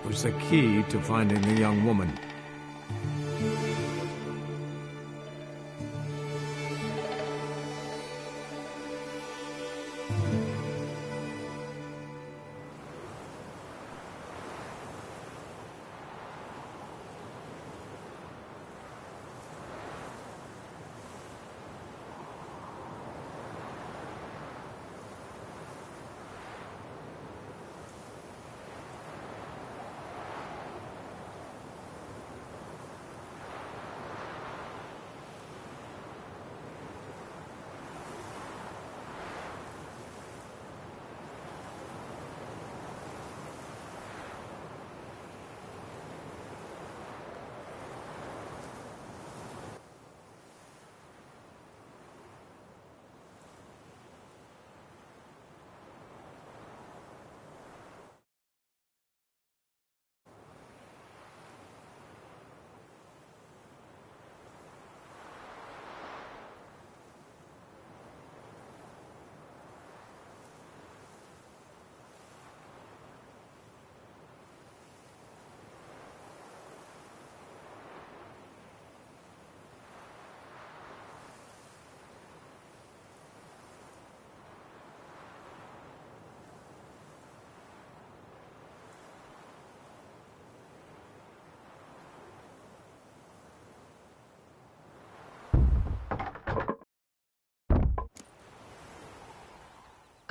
was the key to finding the young woman.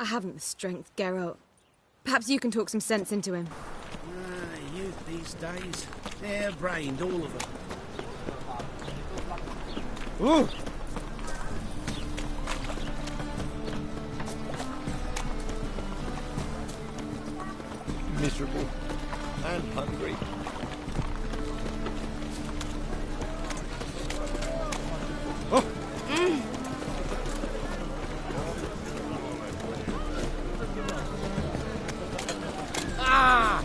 I haven't the strength, Geralt. Perhaps you can talk some sense into him. Youth these days, hair-brained, all of them. Ooh! Miserable and hungry. Oh! Ah!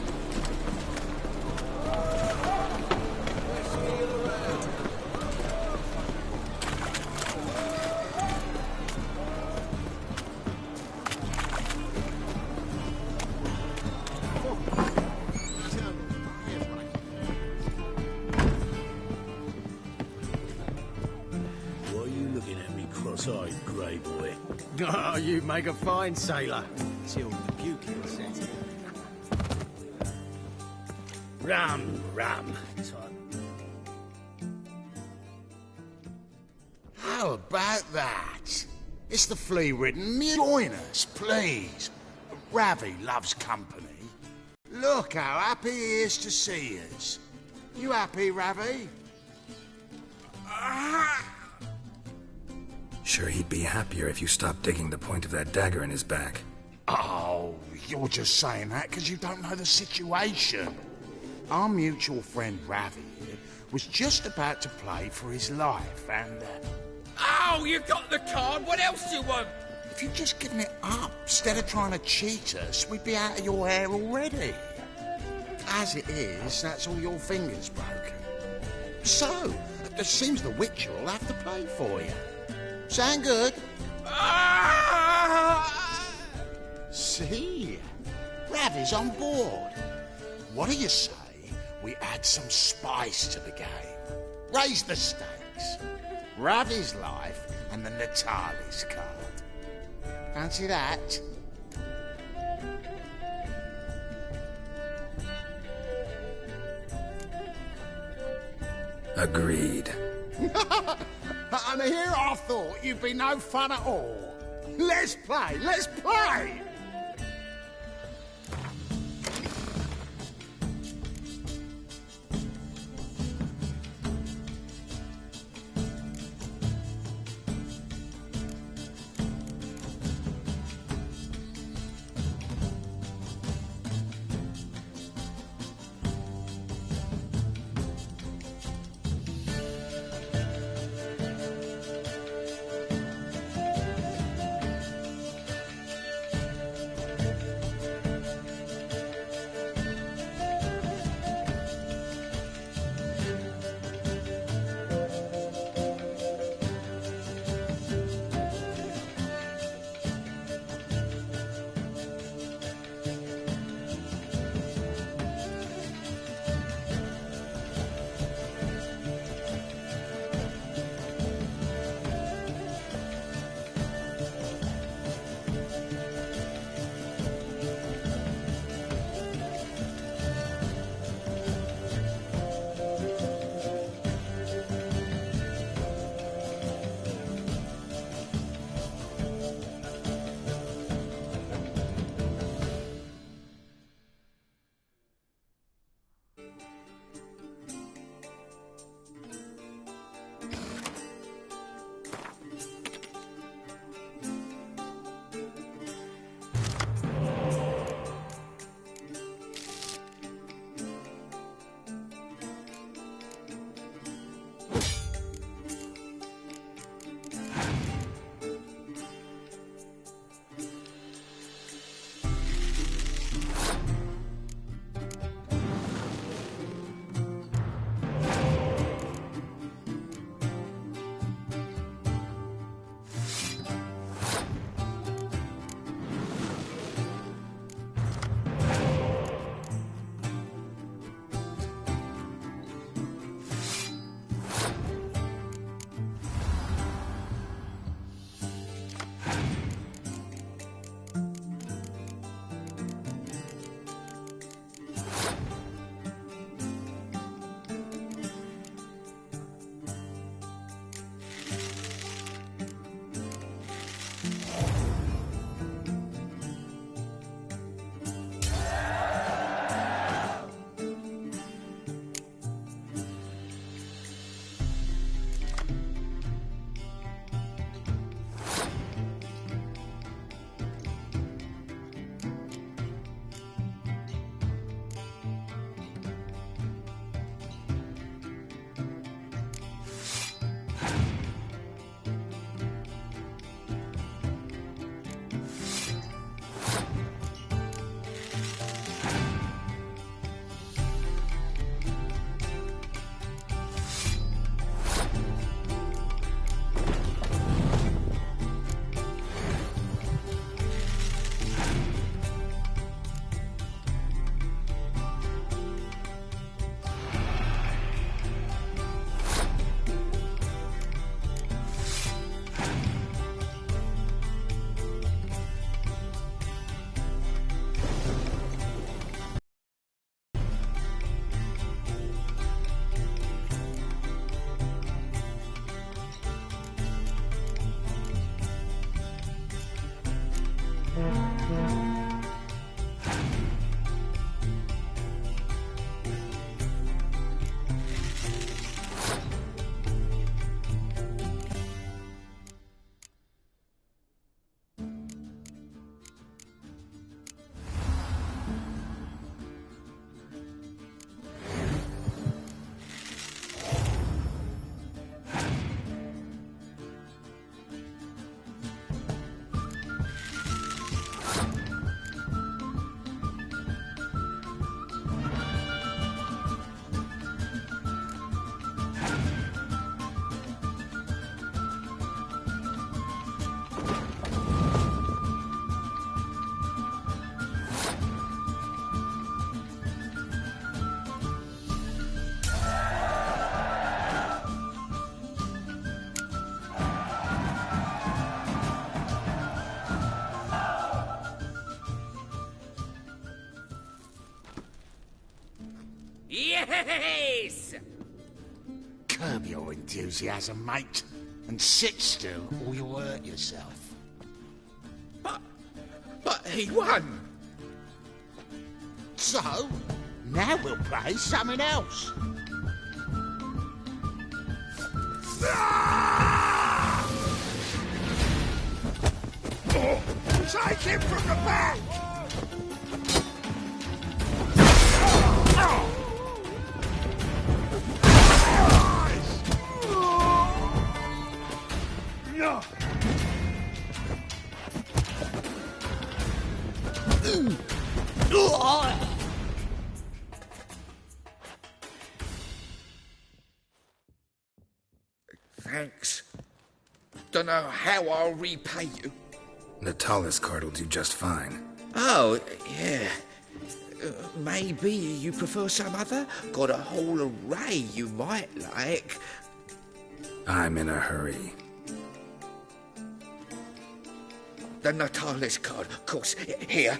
Why are you looking at me cross-eyed, grey boy? Oh, you make a fine sailor. Till the puking set. Rum, How about that? It's the flea-ridden mule. Join us, please. Ravi loves company. Look how happy he is to see us. You happy, Ravi? Sure, he'd be happier if you stopped digging the point of that dagger in his back. Oh, you're just saying that because you don't know the situation. Our mutual friend Ravi here was just about to play for his life, and Oh, you got the card. What else do you want? if you'd just given it up instead of trying to cheat us, we'd be out of your hair already. As it is, that's all your fingers broken. So, it seems the Witcher will have to play for you. Sound good? See? Ravi's on board. What do you say we add some spice to the game? Raise the stakes. Ravi's life and the Natalis card. Fancy that? Agreed. And here I thought you'd be no fun at all. Let's play, let's play! Yes! Curb your enthusiasm, mate, and sit still or you'll hurt yourself. But he won! So, now we'll play something else. Take him from the back! Thanks. Dunno how I'll repay you. Natalis card will do just fine. Oh, yeah. Maybe you prefer some other? Got a whole array you might like. I'm in a hurry. The Natalis card, of course. Here.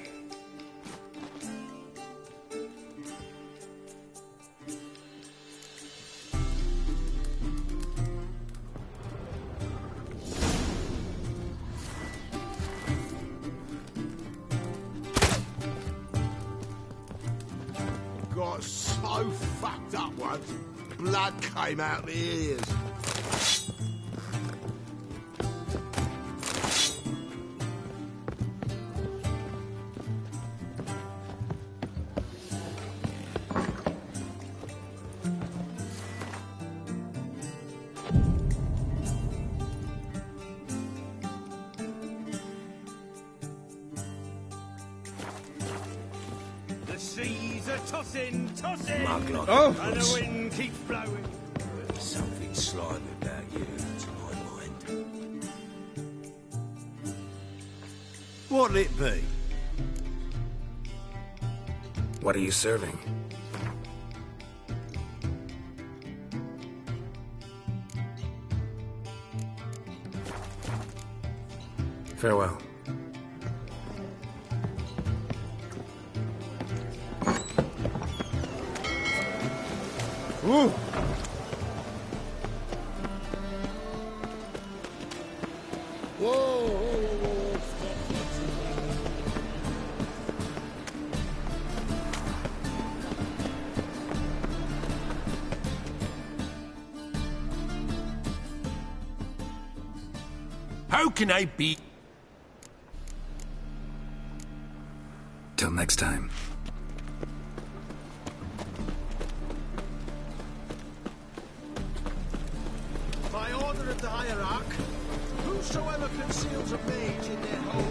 Got so fucked up once, blood came out the ears. The seas are tossing, tossing, Mug like and a the puss. wind keeps blowing. There's something slimy about you, to my mind. What'll it be? What are you serving? Farewell. Ooh. How can I be? Till next time. By order of the hierarch, whosoever conceals a mage in their home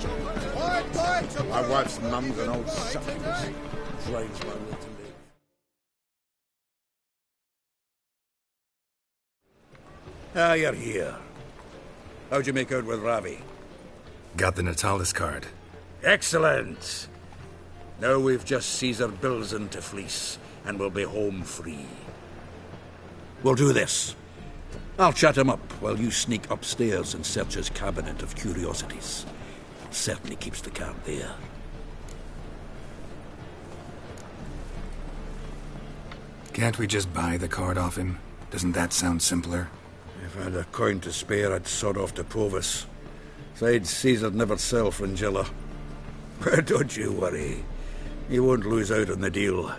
shall burn. Quiet! My wife's mum's an old succubus. Drains my will to live. Ah, you're here. How'd you make out with Ravi? Got the Natalis card. Excellent! Now we've just Caesar Bilzen to fleece, and we'll be home free. We'll do this. I'll chat him up while you sneak upstairs and search his cabinet of curiosities. Certainly keeps the card there. Can't we just buy the card off him? Doesn't that sound simpler? If I had a coin to spare, I'd sod off to Provis. Besides, Caesar'd never sell Fringilla. But don't you worry. He won't lose out on the deal.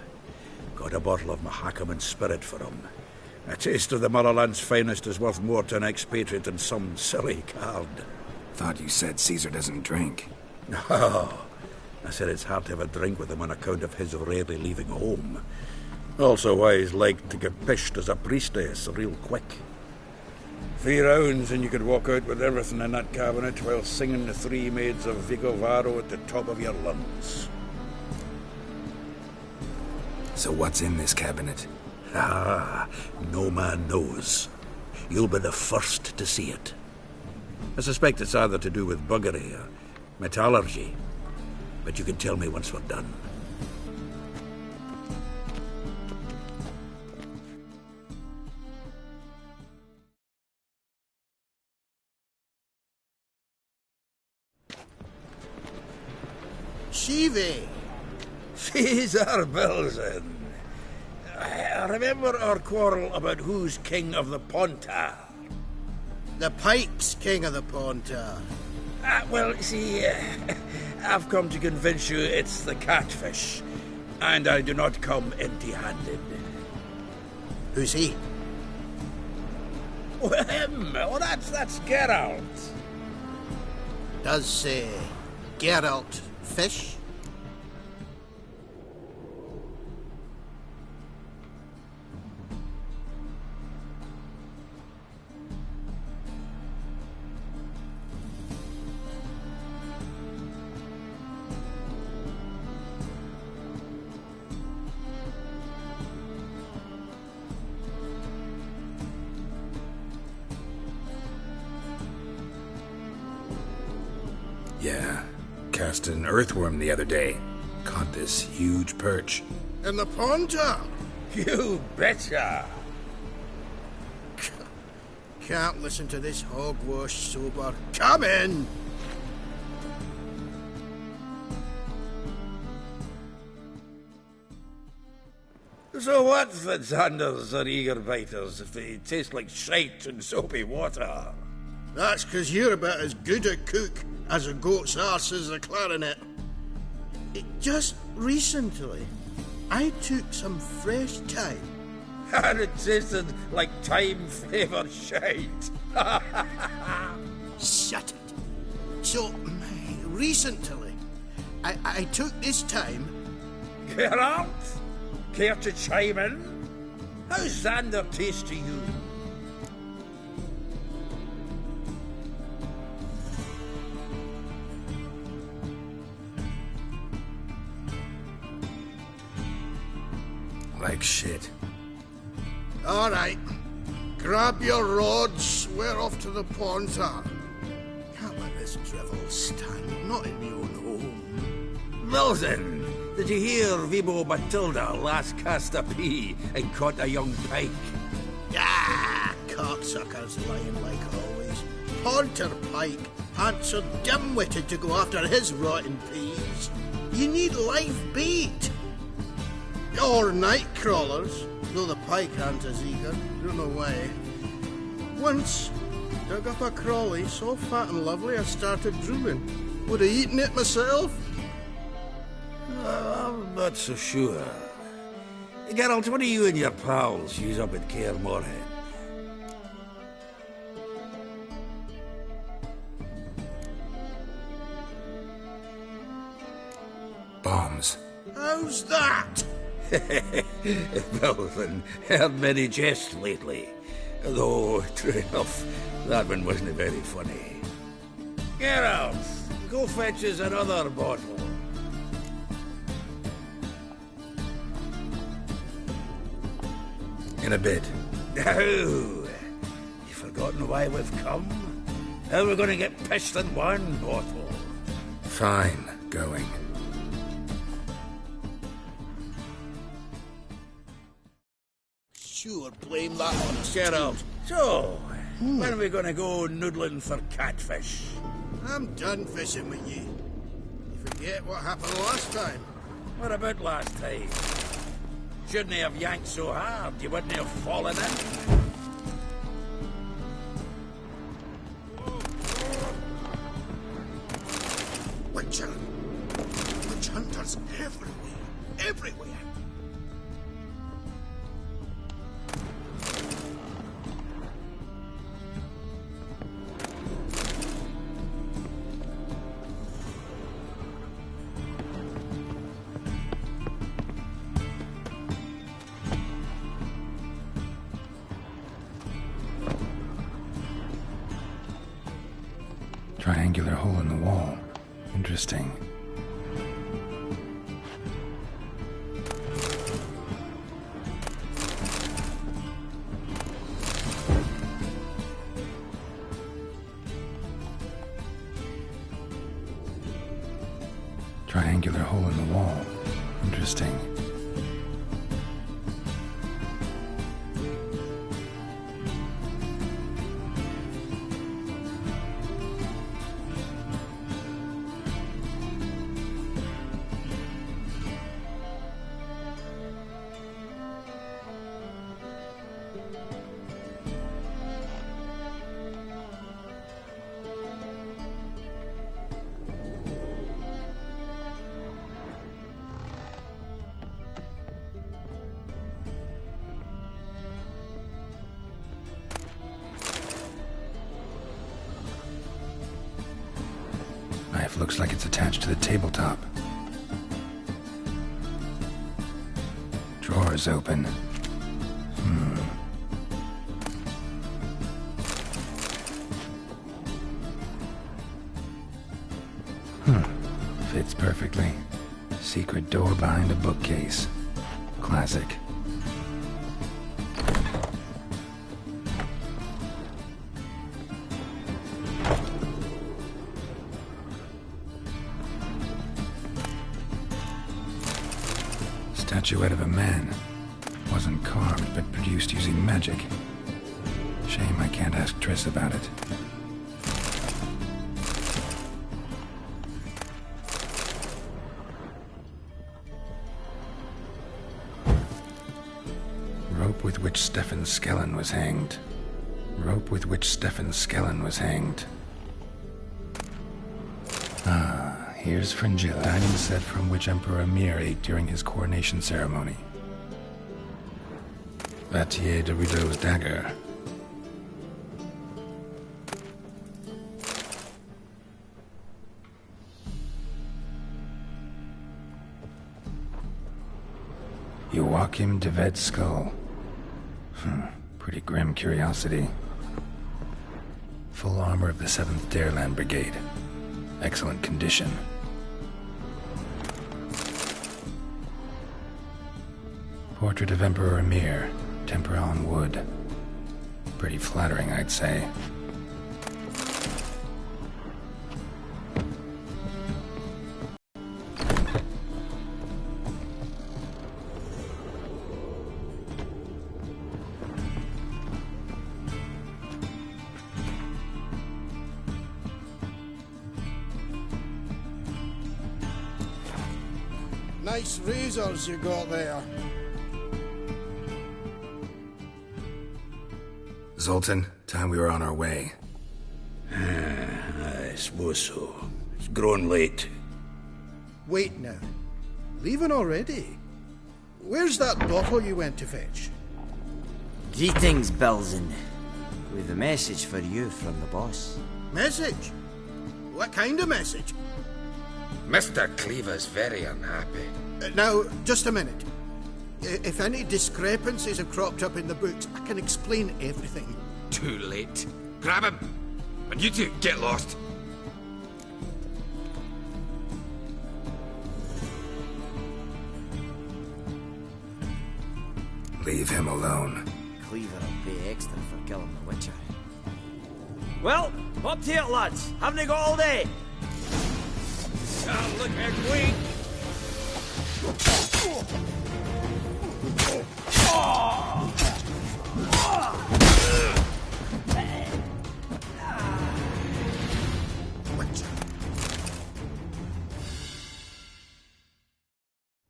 Got a bottle of Mahakaman spirit for him. A taste of the motherland's finest is worth more to an expatriate than some silly card. Thought you said Caesar doesn't drink. No. I said it's hard to have a drink with him on account of his rarely leaving home. Also why he's like to get pished as a priestess real quick. 3 rounds and you could walk out with everything in that cabinet while singing the 3 Maids of Vigovaro at the top of your lungs. So what's in this cabinet? Ah, no man knows. You'll be the first to see it. I suspect it's either to do with buggery or metallurgy. But you can tell me once we're done. Shivi! Caesar Bilzen. remember our quarrel about who's king of the Pontar. The pike's king of the Pontar. Well, see, I've come to convince you it's the catfish, and I do not come empty-handed. Who's he? Well, him. Oh, that's Geralt. Does say Geralt fish? Yeah, cast an earthworm the other day. Caught this huge perch. In the Pontar? You betcha. Can't listen to this hogwash sober. Come in! So what, Fitzhanders or eager biters, if they taste like shite and soapy water? That's 'cause you're about as good a cook as a goat's arse is a clarinet. Just recently, I took some fresh thyme. And it tasted like thyme-flavoured shite. Shut it. So, recently, I took this thyme. Geralt, care to chime in? How's Xander taste to you? Like shit. All right. Grab your rods. We're off to the Pontar. Can't let this drivel stand. Not in my own home. Milton, did you hear Vibo Matilda last cast a pea and caught a young pike? Ah, cocksuckers lying like always. Pontar Pike aren't so dim-witted to go after his rotten peas. You need live bait. Or night crawlers, though the pike aren't as eager. Don't know why. Once, dug up a crawly so fat and lovely I started drooling. Would have eaten it myself. I'm not so sure. Geralt, what do you and your pals use up at Kaer Morhen? Bombs. How's that? Well, then, heard many jests lately. Though, true enough, that one wasn't very funny. Geralt, go fetch us another bottle. In a bit. Now, you forgotten why we've come? How we're going to get pissed in one bottle? Fine, going. Sure, blame that on Geralt, so, when are we going to go noodling for catfish? I'm done fishing with you. You forget what happened last time. What about last time? Shouldn't he have yanked so hard you wouldn't have fallen in? Witcher! Witch hunters everywhere! Everywhere! Triangular hole in the wall. Interesting. Triangular hole in the wall. Interesting. knife looks like it's attached to the tabletop. Drawer's open. Fits perfectly. Secret door behind a bookcase. Classic. Statuette of a man. Wasn't carved, but produced using magic. Shame I can't ask Triss about it. Rope with which Stefan Skellen was hanged. Rope with which Stefan Skellen was hanged. Ah, here's Fringilla. Dining set from which Emperor Emir ate during his coronation ceremony. Vatier de Rideau's dagger. Joachim de Ved's skull. Pretty grim curiosity. Full armor of the 7th Dareland Brigade. Excellent condition. Portrait of Emperor Emir. Tempera on wood. Pretty flattering, I'd say. Nice razors you got there. Zoltan, time we were on our way. I suppose so. It's grown late. Wait now. Leaving already? Where's that bottle you went to fetch? Greetings, Belzen. With a message for you from the boss. Message? What kind of message? Mr. Cleaver's very unhappy. Now, just a minute. If any discrepancies have cropped up in the books, I can explain everything. Too late. Grab him! And you two, get lost. Leave him alone. Cleaver will pay extra for killing the Witcher. Well, up to it, lads. Haven't they got all day? Look at Queen.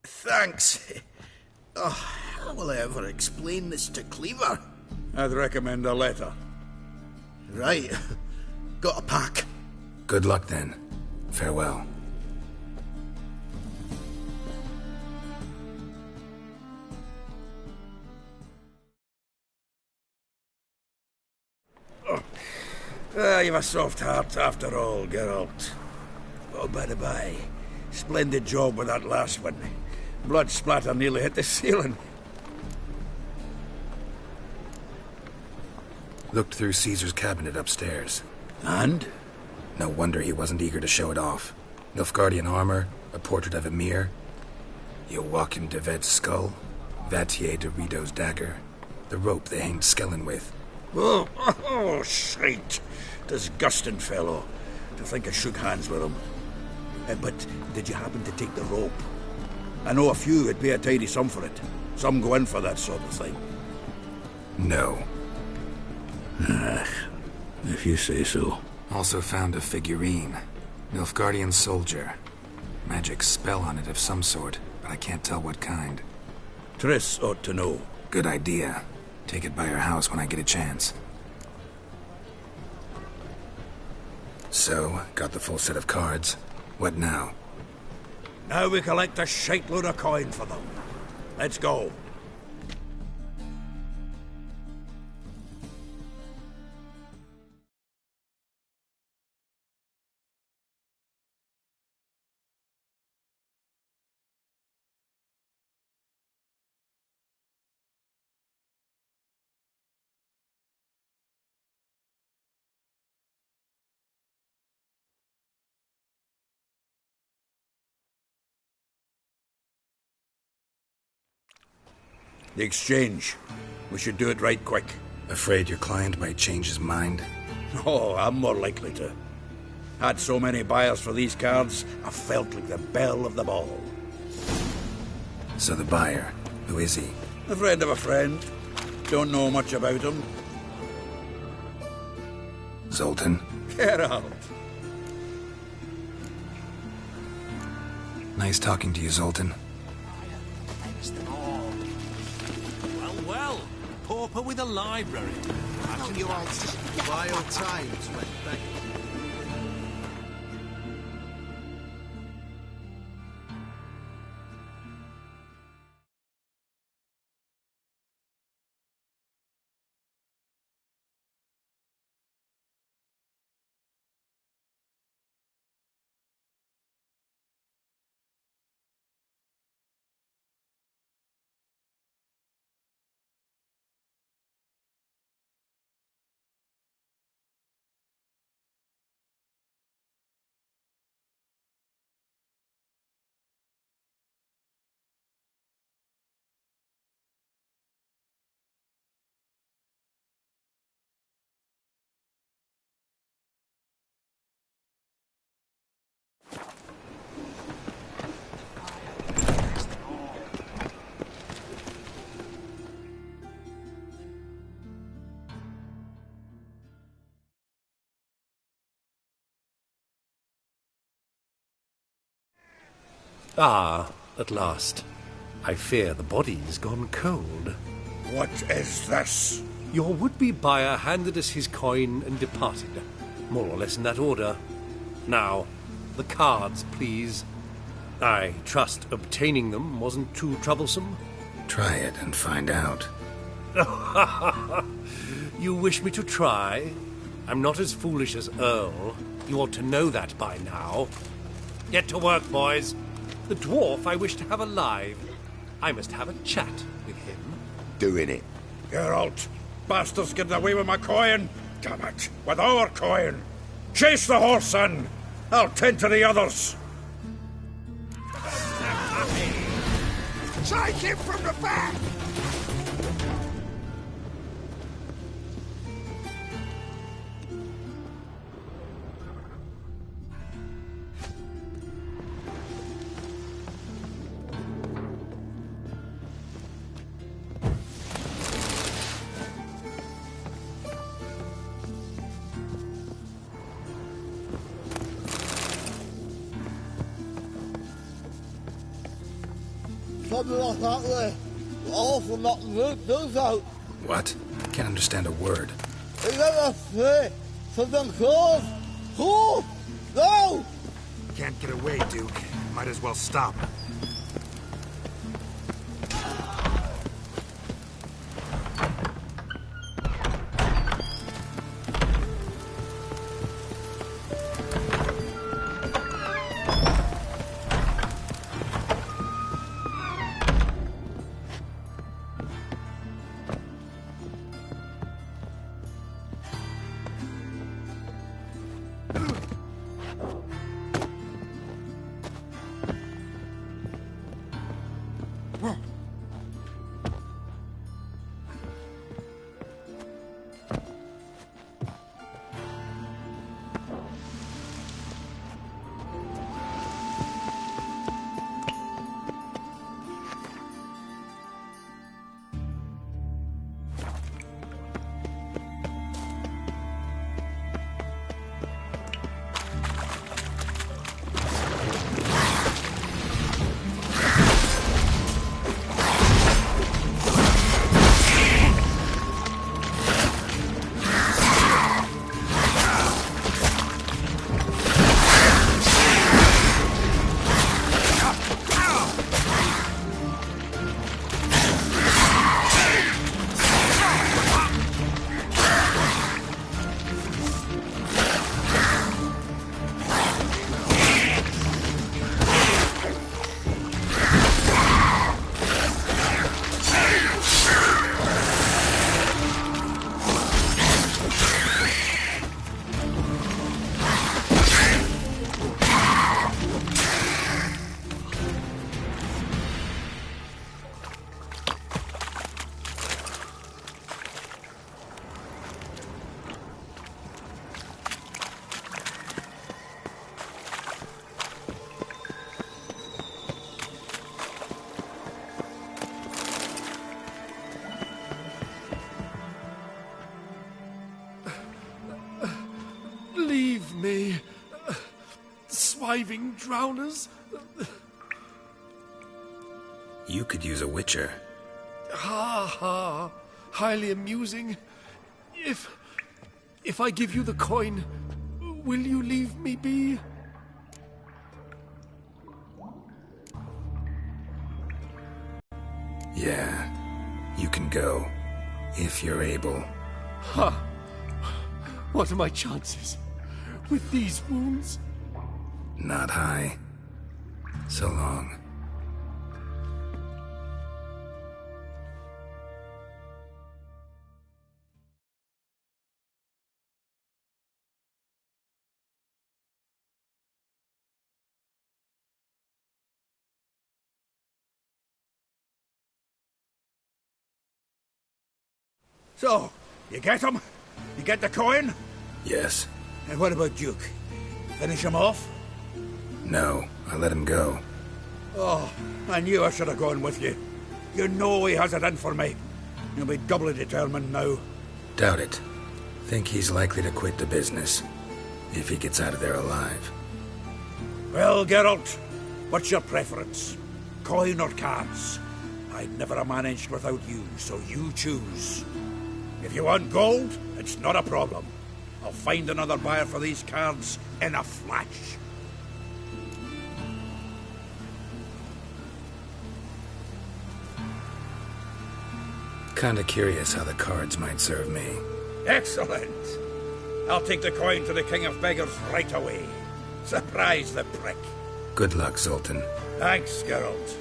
Thanks. Oh, how will I ever explain this to Cleaver? I'd recommend a letter. Right. Got a pack. Good luck then. Farewell. You've a soft heart after all, Geralt. Oh, by the by, splendid job with that last one. Blood splatter nearly hit the ceiling. Looked through Caesar's cabinet upstairs. And? No wonder he wasn't eager to show it off. Nilfgaardian armor, a portrait of Emir, Joachim de Ved's skull, Vatier de Rideau's dagger, the rope they hanged Skellen with. Oh, shite. Disgusting fellow. To think I shook hands with him. But did you happen to take the rope? I know a few would pay a tidy sum for it. Some go in for that sort of thing. No. If you say so. Also found a figurine. Nilfgaardian soldier. Magic spell on it of some sort, but I can't tell what kind. Triss ought to know. Good idea. Take it by her house when I get a chance. So, got the full set of cards. What now? Now we collect a shite load of coin for them. Let's go. The exchange. We should do it right quick. Afraid your client might change his mind? Oh, I'm more likely to. Had so many buyers for these cards, I felt like the belle of the ball. So the buyer, who is he? A friend of a friend. Don't know much about him. Zoltan? Geralt. Nice talking to you, Zoltan. Well, well. Pauper with a library. Wild times went back. Ah, at last. I fear the body's gone cold. What is this? Your would-be buyer handed us his coin and departed. More or less in that order. Now, the cards, please. I trust obtaining them wasn't too troublesome? Try it and find out. You wish me to try? I'm not as foolish as Earl. You ought to know that by now. Get to work, boys. The dwarf I wish to have alive. I must have a chat with him. Doing it. Geralt, bastards getting away with my coin. Damn it, with our coin. Chase the horse, son. I'll tend to the others. Take him from the back! Something like that there. Awful not root does out. What? Can't understand a word. You never say something close. Who? No! Can't get away, Duke. Might as well stop. me. Swiving drowners. You could use a witcher. Ha ha. Highly amusing. If I give you the coin, will you leave me be? Yeah, you can go, if you're able. Huh. What are my chances with these wounds? Not high. So long. So, you get him? You get the coin? Yes. And what about Duke? Finish him off? No, I let him go. Oh, I knew I should have gone with you. You know he has it in for me. You'll be doubly determined now. Doubt it. Think he's likely to quit the business, if he gets out of there alive. Well, Geralt, what's your preference? Coin or cards? I'd never have managed without you, so you choose. If you want gold, it's not a problem. I'll find another buyer for these cards in a flash. Kinda curious how the cards might serve me. Excellent! I'll take the coin to the King of Beggars right away. Surprise the prick. Good luck, Zoltan. Thanks, Geralt.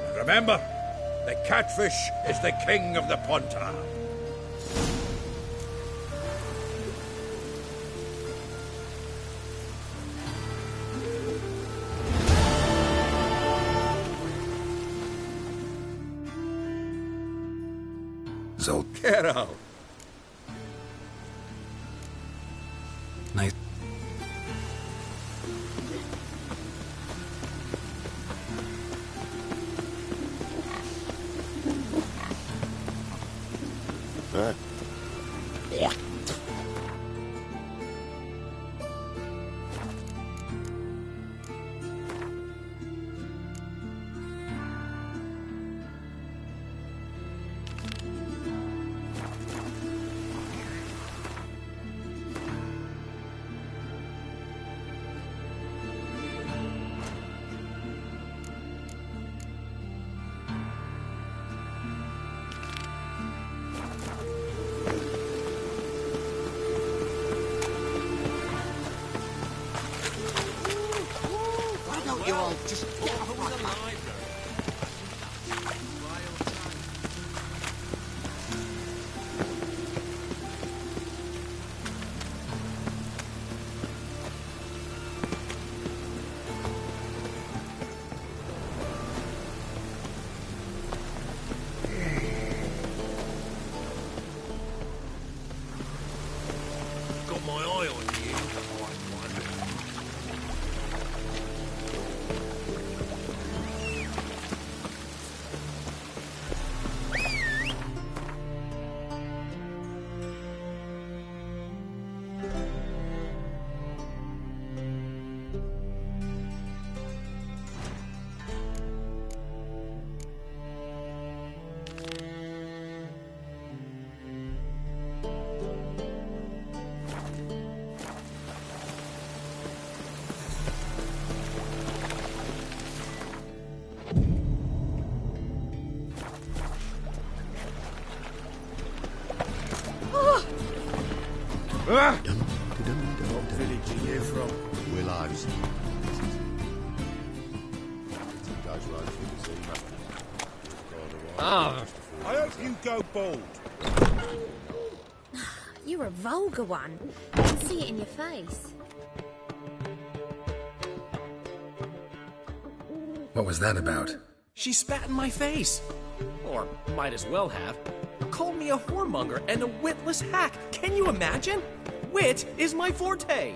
And remember, the catfish is the king of the Pontar. Zoltan. Get out. Nice. Yeah. You all just get off my back. Got my eye on you, the hard one. What village are you from? Willows. I hope you go bald. You're a vulgar one. I can see it in your face. What was that about? She spat in my face. Or might as well have. Called me a whoremonger and a witless hack. Can you imagine? Wit is my forte.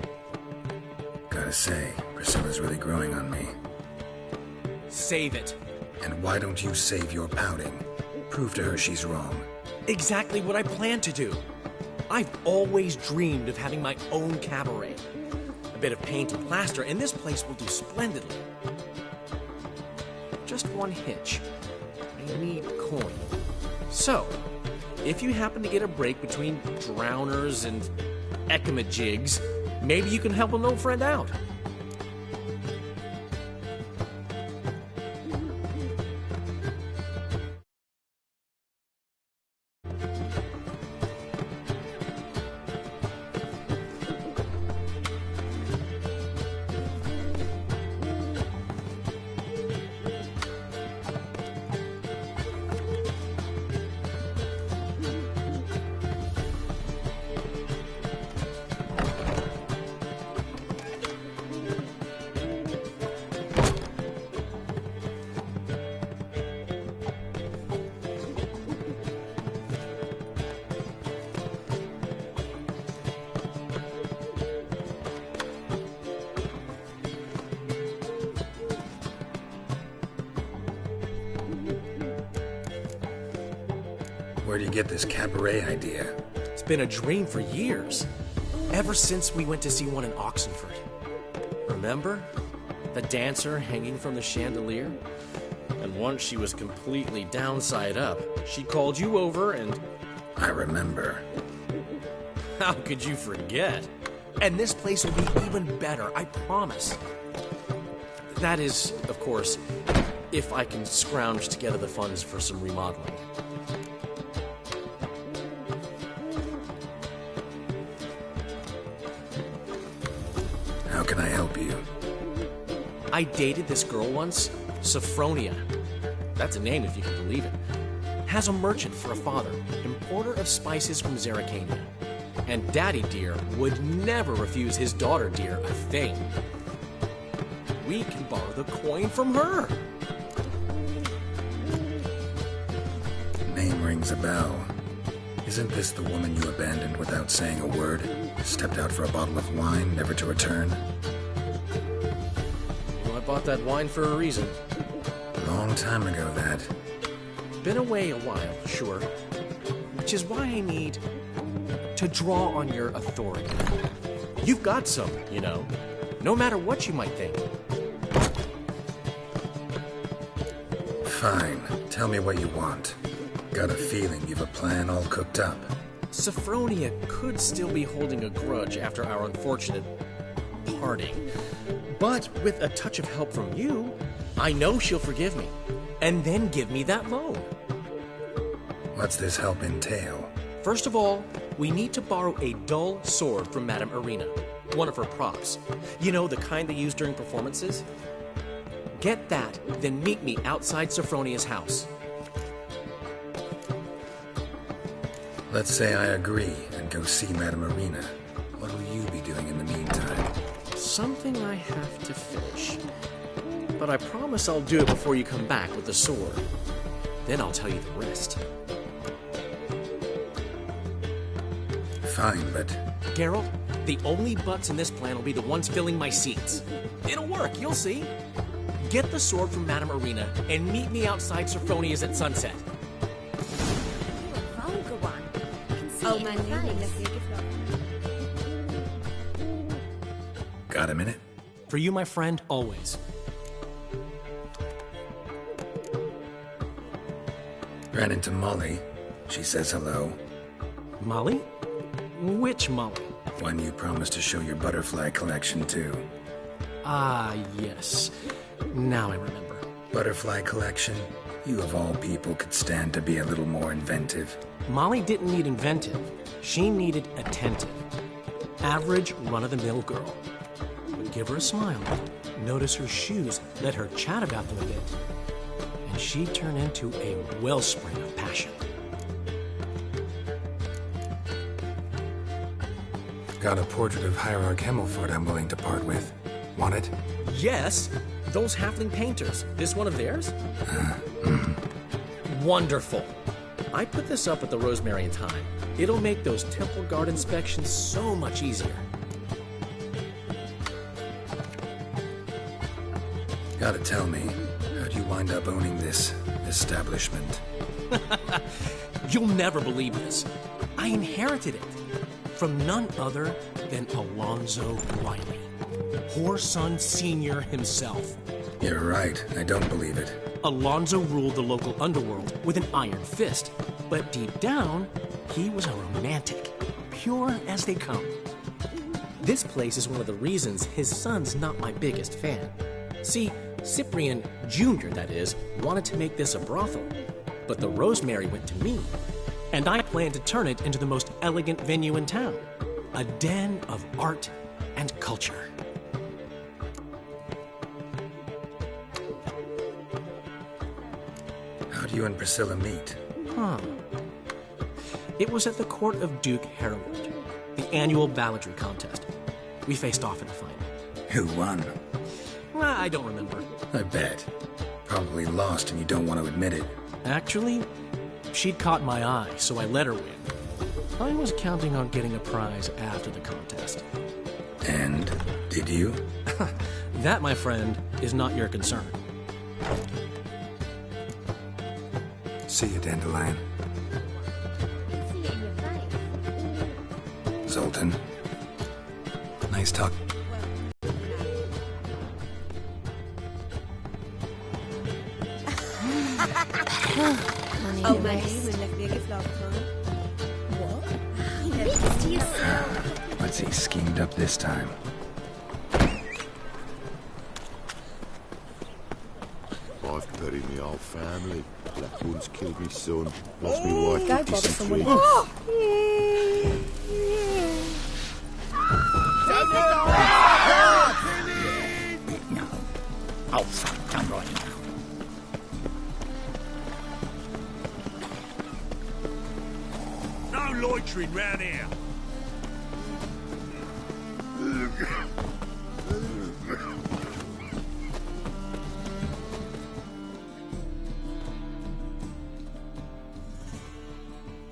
Gotta say, Priscilla's really growing on me. Save it. And why don't you save your pouting? Prove to her she's wrong. Exactly what I plan to do. I've always dreamed of having my own cabaret. bit of paint and plaster, and this place will do splendidly. Just one hitch. I need coin. So, if you happen to get a break between drowners and ecamajigs, maybe you can help an old friend out. Where do you get this cabaret idea? It's been a dream for years. Ever since we went to see one in Oxenford. Remember? The dancer hanging from the chandelier? And once she was completely downside up, she called you over and... I remember. How could you forget? And this place will be even better, I promise. That is, of course, if I can scrounge together the funds for some remodeling. How can I help you? I dated this girl once, Sophronia. That's a name if you can believe it. Has a merchant for a father, importer of spices from Zerrikania. And Daddy Dear would never refuse his daughter Dear a thing. We can borrow the coin from her. Name rings a bell. Isn't this the woman you abandoned without saying a word? Stepped out for a bottle of wine, never to return? Well, I bought that wine for a reason. Long time ago, that. Been away a while, sure. Which is why I need to draw on your authority. You've got some, you know. No matter what you might think. Fine. Tell me what you want. Got a feeling you've a plan all cooked up. Sophronia could still be holding a grudge after our unfortunate parting. But with a touch of help from you, I know she'll forgive me. And then give me that loan. What's this help entail? First of all, we need to borrow a dull sword from Madame Irina. One of her props. You know, the kind they use during performances? Get that, then meet me outside Sophronia's house. Let's say I agree and go see Madame Irina. What will you be doing in the meantime? Something I have to finish. But I promise I'll do it before you come back with the sword. Then I'll tell you the rest. Fine, but... Geralt, the only butts in this plan will be the ones filling my seats. It'll work, you'll see. Get the sword from Madame Irina and meet me outside Sophronia's at sunset. Oh, my name. Got a minute? For you, my friend, always. Ran into Molly. She says hello. Molly? Which Molly? One you promised to show your butterfly collection to. Ah, yes. Now I remember. Butterfly collection? You of all people could stand to be a little more inventive. Molly didn't need inventive. She needed attentive. Average, run-of-the-mill girl. But give her a smile. Notice her shoes. Let her chat about them a bit. And she'd turn into a wellspring of passion. Got a portrait of Hierarch Himmelford I'm willing to part with. Want it? Yes. Those halfling painters. This one of theirs? Wonderful. I put this up at the Rosemary in time. It'll make those temple guard inspections so much easier. Gotta tell me, how'd you wind up owning this establishment? You'll never believe this. I inherited it from none other than Alonzo Riley. Whoreson Sr. himself. You're right. I don't believe it. Alonzo ruled the local underworld with an iron fist. But deep down, he was a romantic. Pure as they come. This place is one of the reasons his son's not my biggest fan. See, Cyprian Jr., that is, wanted to make this a brothel. But the Rosemary went to me. And I plan to turn it into the most elegant venue in town. A den of art and culture. How'd you and Priscilla meet? It was at the court of Duke Harold, the annual balladry contest. We faced off in a fight. Who won? I don't remember. I bet. Probably lost and you don't want to admit it. Actually, she'd caught my eye, so I let her win. I was counting on getting a prize after the contest. And did you? That, my friend, is not your concern. See you, Dandelion. Zoltan. Nice talk. Oh, my What? What's he schemed up this time? I've buried my whole family. Black One's killed me son. Lost me wife Go with bother someone dysentery. else. No. Oh, fuck, I'm right now. No loitering round here.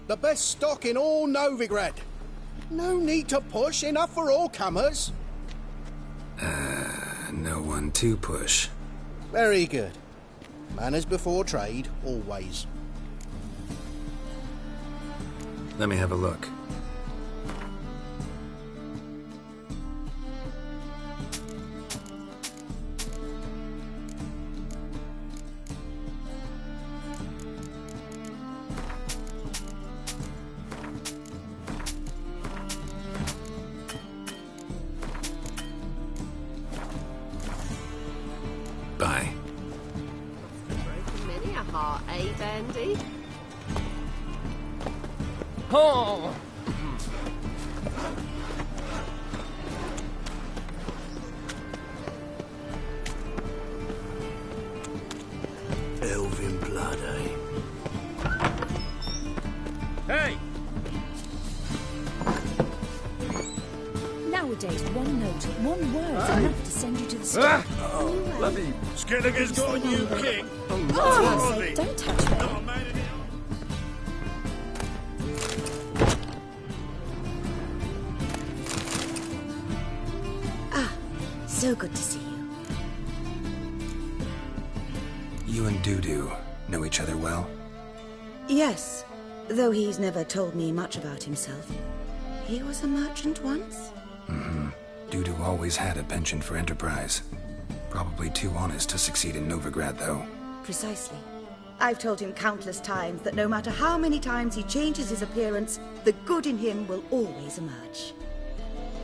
The best stock in all Novigrad. No need to push, enough for all comers. No one to push. Very good. Manners before trade, always. Let me have a look. Bye. Many a heart, eh, Dandy? Oh! Elven blood, eh? Hey! Nowadays, one note, one word's enough to send you to the start. Bloody Skelliger's got a new king. Oh, don't touch me. So good to see you. You and Dudu know each other well? Yes, though he's never told me much about himself. He was a merchant once? Dudu always had a penchant for enterprise. Probably too honest to succeed in Novigrad, though. Precisely. I've told him countless times that no matter how many times he changes his appearance, the good in him will always emerge.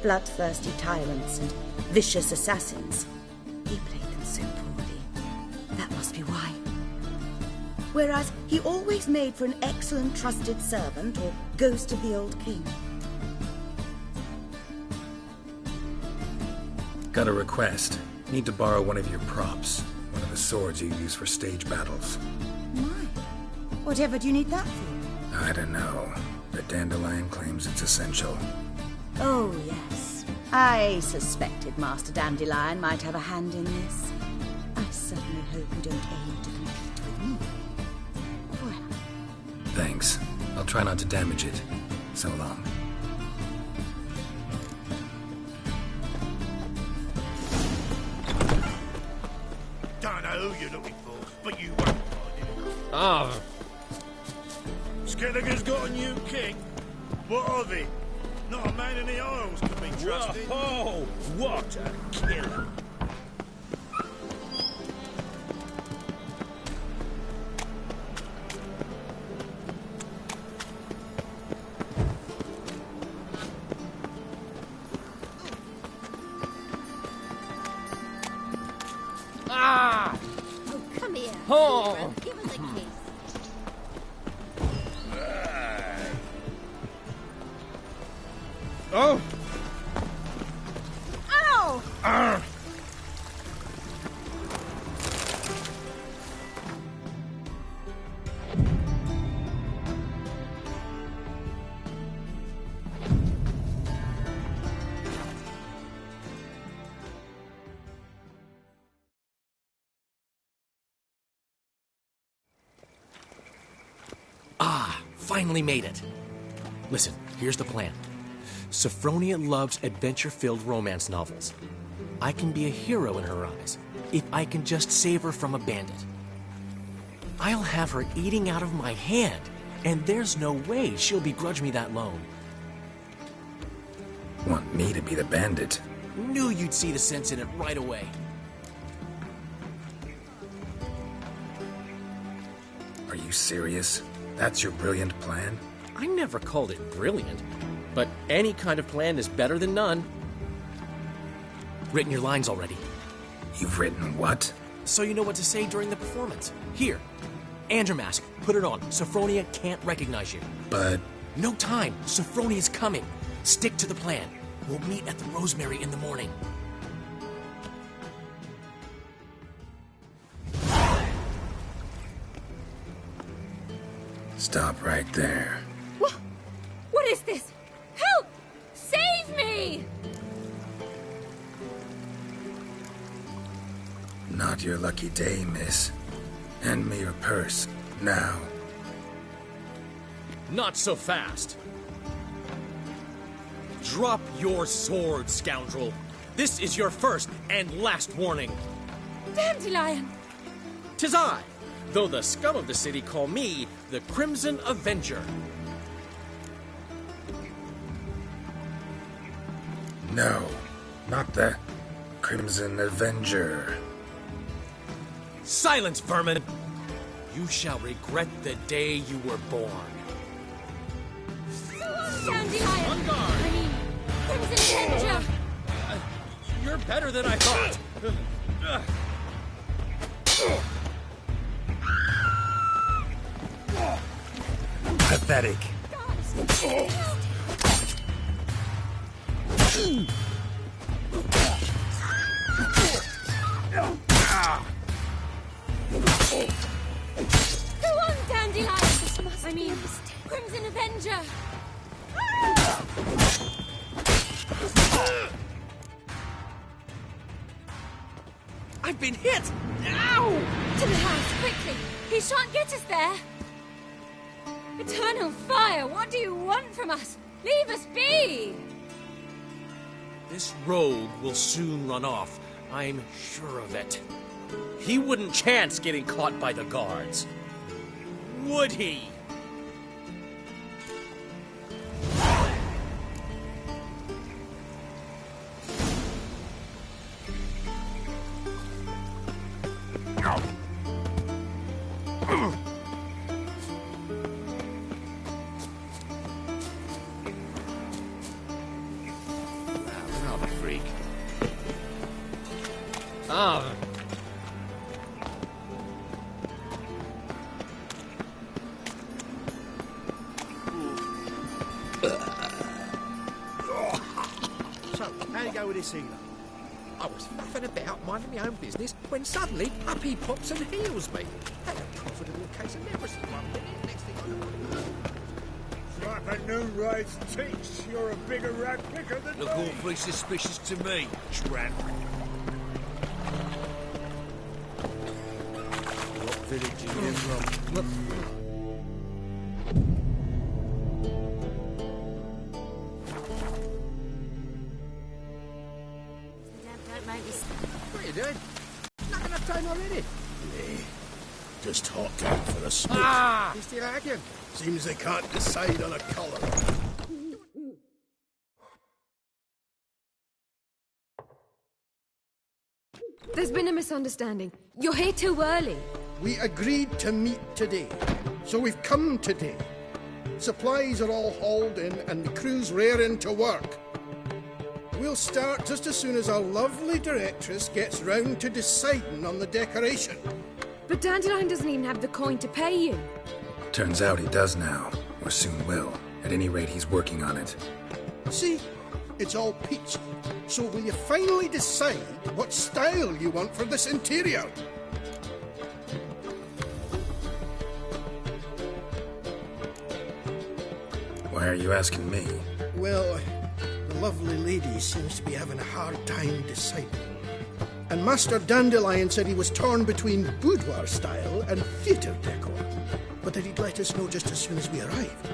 Bloodthirsty tyrants and vicious assassins. He played them so poorly. That must be why. Whereas he always made for an excellent trusted servant or ghost of the old king. Got a request. Need to borrow one of your props. One of the swords you use for stage battles. My, whatever do you need that for? I don't know, but Dandelion claims it's essential. Oh, yes. I suspected Master Dandelion might have a hand in this. I certainly hope you don't aim to compete with me. Well. Thanks. I'll try not to damage it. So long. Don't know who you're looking for, but you won't find it. Ah. Skelliger's got a new king. What of it? Not a man in the Isles can be trusted. Oh, what a killer! Ah! Oh, come here. Oh. Give us a kiss. Oh! Ow! Arr. Ah, finally made it. Listen, here's the plan. Sophronia loves adventure-filled romance novels. I can be a hero in her eyes if I can just save her from a bandit. I'll have her eating out of my hand, and there's no way she'll begrudge me that loan. Want me to be the bandit? Knew you'd see the sense in it right away. Are you serious? That's your brilliant plan? I never called it brilliant, but any kind of plan is better than none. Written your lines already. You've written what? So you know what to say during the performance. Here, Andrew Mask, put it on. Sophronia can't recognize you. But... No time. Sophronia's coming. Stick to the plan. We'll meet at the Rosemary in the morning. Stop right there. What is this? Help! Save me! Not your lucky day, miss. Hand me your purse, now. Not so fast. Drop your sword, scoundrel. This is your first and last warning. Dandelion! 'Tis I, though the scum of the city call me the Crimson Avenger. No, not the Crimson Avenger. Silence, vermin! You shall regret the day you were born. Dandelion! On guard! I mean, Crimson Avenger! You're better than I thought. Pathetic. Go on, Dandelion! This must be a mistake. Crimson Avenger! I've been hit! Ow! To the house, quickly! He shan't get us there! Eternal fire, what do you want from us? Leave us be! This rogue will soon run off. I'm sure of it. He wouldn't chance getting caught by the guards. Would he? Another freak. Ah. So, how you go with this healer? I was faffing about, minding my own business, when suddenly up he pops and heals me. Had a profitable case of leprosy one minute, next thing I know. Like a new race teach, you're a bigger rat picker than Look me. awfully suspicious to me, tramp. What village are you from? Look. What are you doing? Not enough time already. Just hot going for a spit. Ah! You still arguing? Seems they can't decide on a colour. There's been a misunderstanding. You're here too early. We agreed to meet today, so we've come today. Supplies are all hauled in and the crew's raring to work. We'll start just as soon as our lovely directress gets round to deciding on the decoration. But Dandelion doesn't even have the coin to pay you. Turns out he does now, or soon will. At any rate, he's working on it. See? It's all peachy. So will you finally decide what style you want for this interior? Why are you asking me? Well, the lovely lady seems to be having a hard time deciding. And Master Dandelion said he was torn between boudoir style and theatre decor, but that he'd let us know just as soon as we arrived.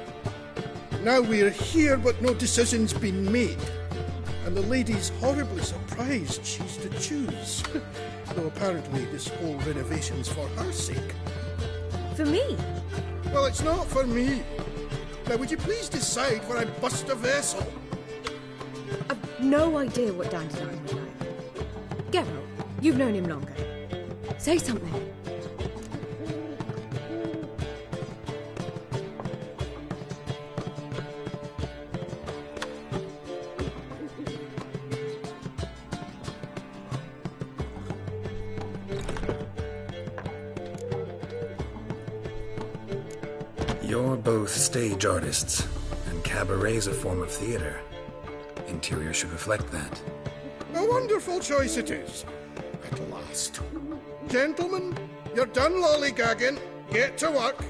Now we're here, but no decision's been made. And the lady's horribly surprised she's to choose. Though apparently this whole renovation's for her sake. For me? Well, it's not for me. Now, would you please decide before I bust a vessel? I've no idea what Dandelion would like. Geralt, you've known him longer. Say something. You're both stage artists, and cabaret's a form of theater. Interior should reflect that. A wonderful choice it is. At last. Gentlemen, you're done lollygagging. Get to work.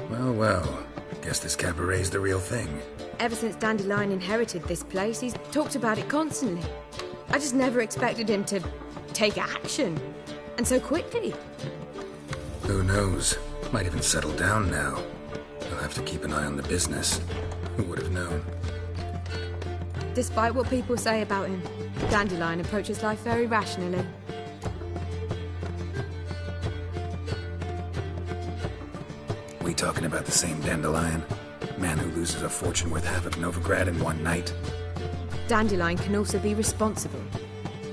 Well. Guess this cabaret's the real thing. Ever since Dandelion inherited this place, he's talked about it constantly. I just never expected him to take action. And so quickly. Who knows? Might even settle down now. I'll have to keep an eye on the business. Who would have known? Despite what people say about him, Dandelion approaches life very rationally. We talking about the same Dandelion? Man who loses a fortune worth half of Novigrad in one night? Dandelion can also be responsible.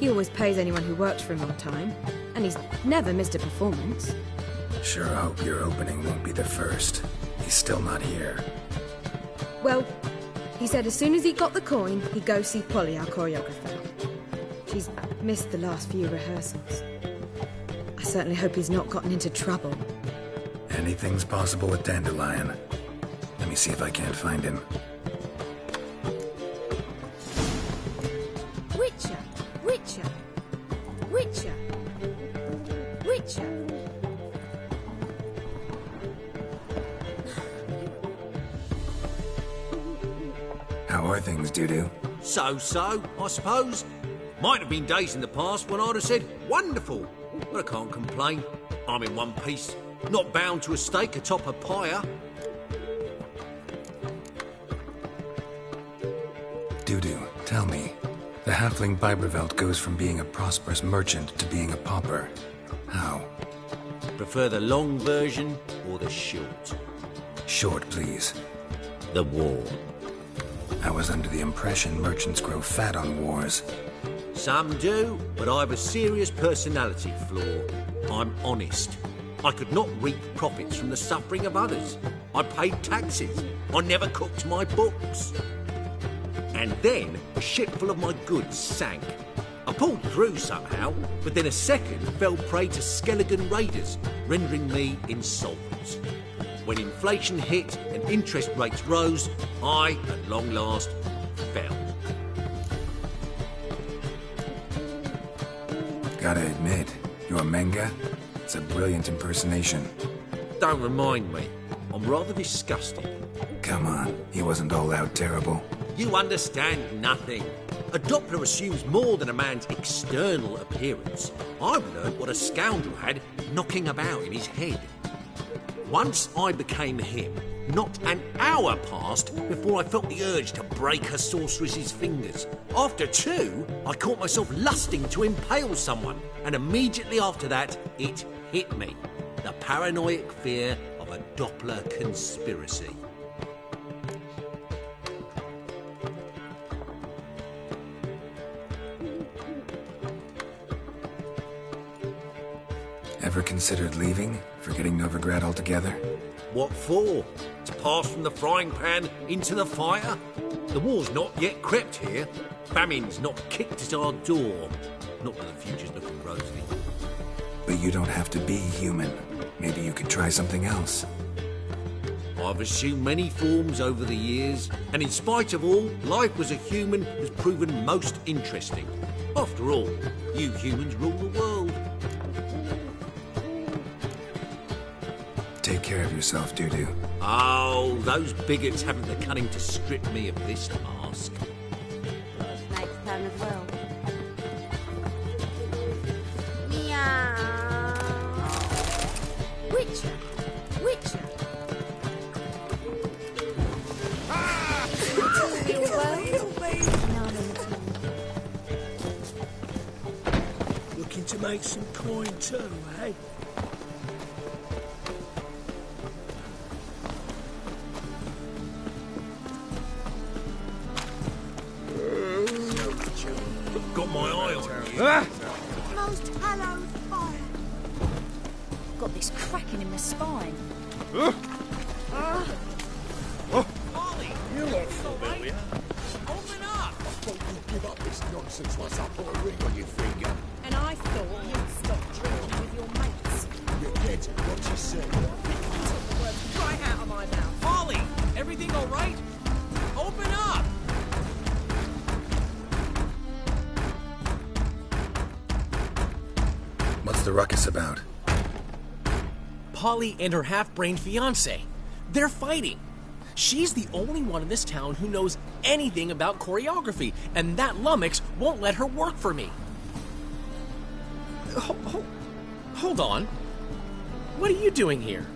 He always pays anyone who works for him on time, and he's never missed a performance. Sure hope your opening won't be the first. He's still not here. Well, he said as soon as he got the coin, he'd go see Polly, our choreographer. She's missed the last few rehearsals. I certainly hope he's not gotten into trouble. Anything's possible with Dandelion. Let me see if I can't find him. Witcher! Witcher! Witcher! Witcher! How are things, Dudu? So, I suppose. Might have been days in the past when I'd have said, wonderful. But I can't complain. I'm in one piece. Not bound to a stake atop a pyre. Dudu, tell me. The halfling Biberveld goes from being a prosperous merchant to being a pauper. How? Prefer the long version or the short? Short, please. The war. I was under the impression merchants grow fat on wars. Some do, but I have a serious personality flaw. I'm honest. I could not reap profits from the suffering of others. I paid taxes. I never cooked my books. And then a ship full of my goods sank. I pulled through somehow, but then a second fell prey to Skelligan raiders, rendering me insolvent. When inflation hit and interest rates rose, I, at long last, fell. Gotta admit, your Menga? It's a brilliant impersonation. Don't remind me. I'm rather disgusted. Come on, he wasn't all out terrible. You understand nothing. A Doppler assumes more than a man's external appearance. I've learned what a scoundrel had knocking about in his head. Once I became him, not an hour passed before I felt the urge to break a sorceress's fingers. After two, I caught myself lusting to impale someone, and immediately after that, it hit me. The paranoid fear of a Doppler conspiracy. Ever considered leaving? Forgetting Novigrad altogether? What for? To pass from the frying pan into the fire? The war's not yet crept here. Famine's not kicked at our door. Not that the future's looking rosy. But you don't have to be human. Maybe you could try something else. I've assumed many forms over the years, and in spite of all, life as a human has proven most interesting. After all, you humans rule the world. Take care of yourself, Dudu. Oh, those bigots haven't the cunning to strip me of this mask. Snake's turn as well. Meow. Witcher. Witcher. Looking to make some coin too, eh? Got my eye on you. Most hallowed fire. Got this cracking in my spine. Molly! You look familiar. Open up! I thought you'd give up this nonsense once I put a ring on your finger. And I thought you'd stop drinking with your mates. You get what you say. Took the words right out of my mouth. Molly! Everything all right? Open up! What's the ruckus about? Polly and her half-brained fiancé. They're fighting. She's the only one in this town who knows anything about choreography, and that lummox won't let her work for me. Hold on. What are you doing here?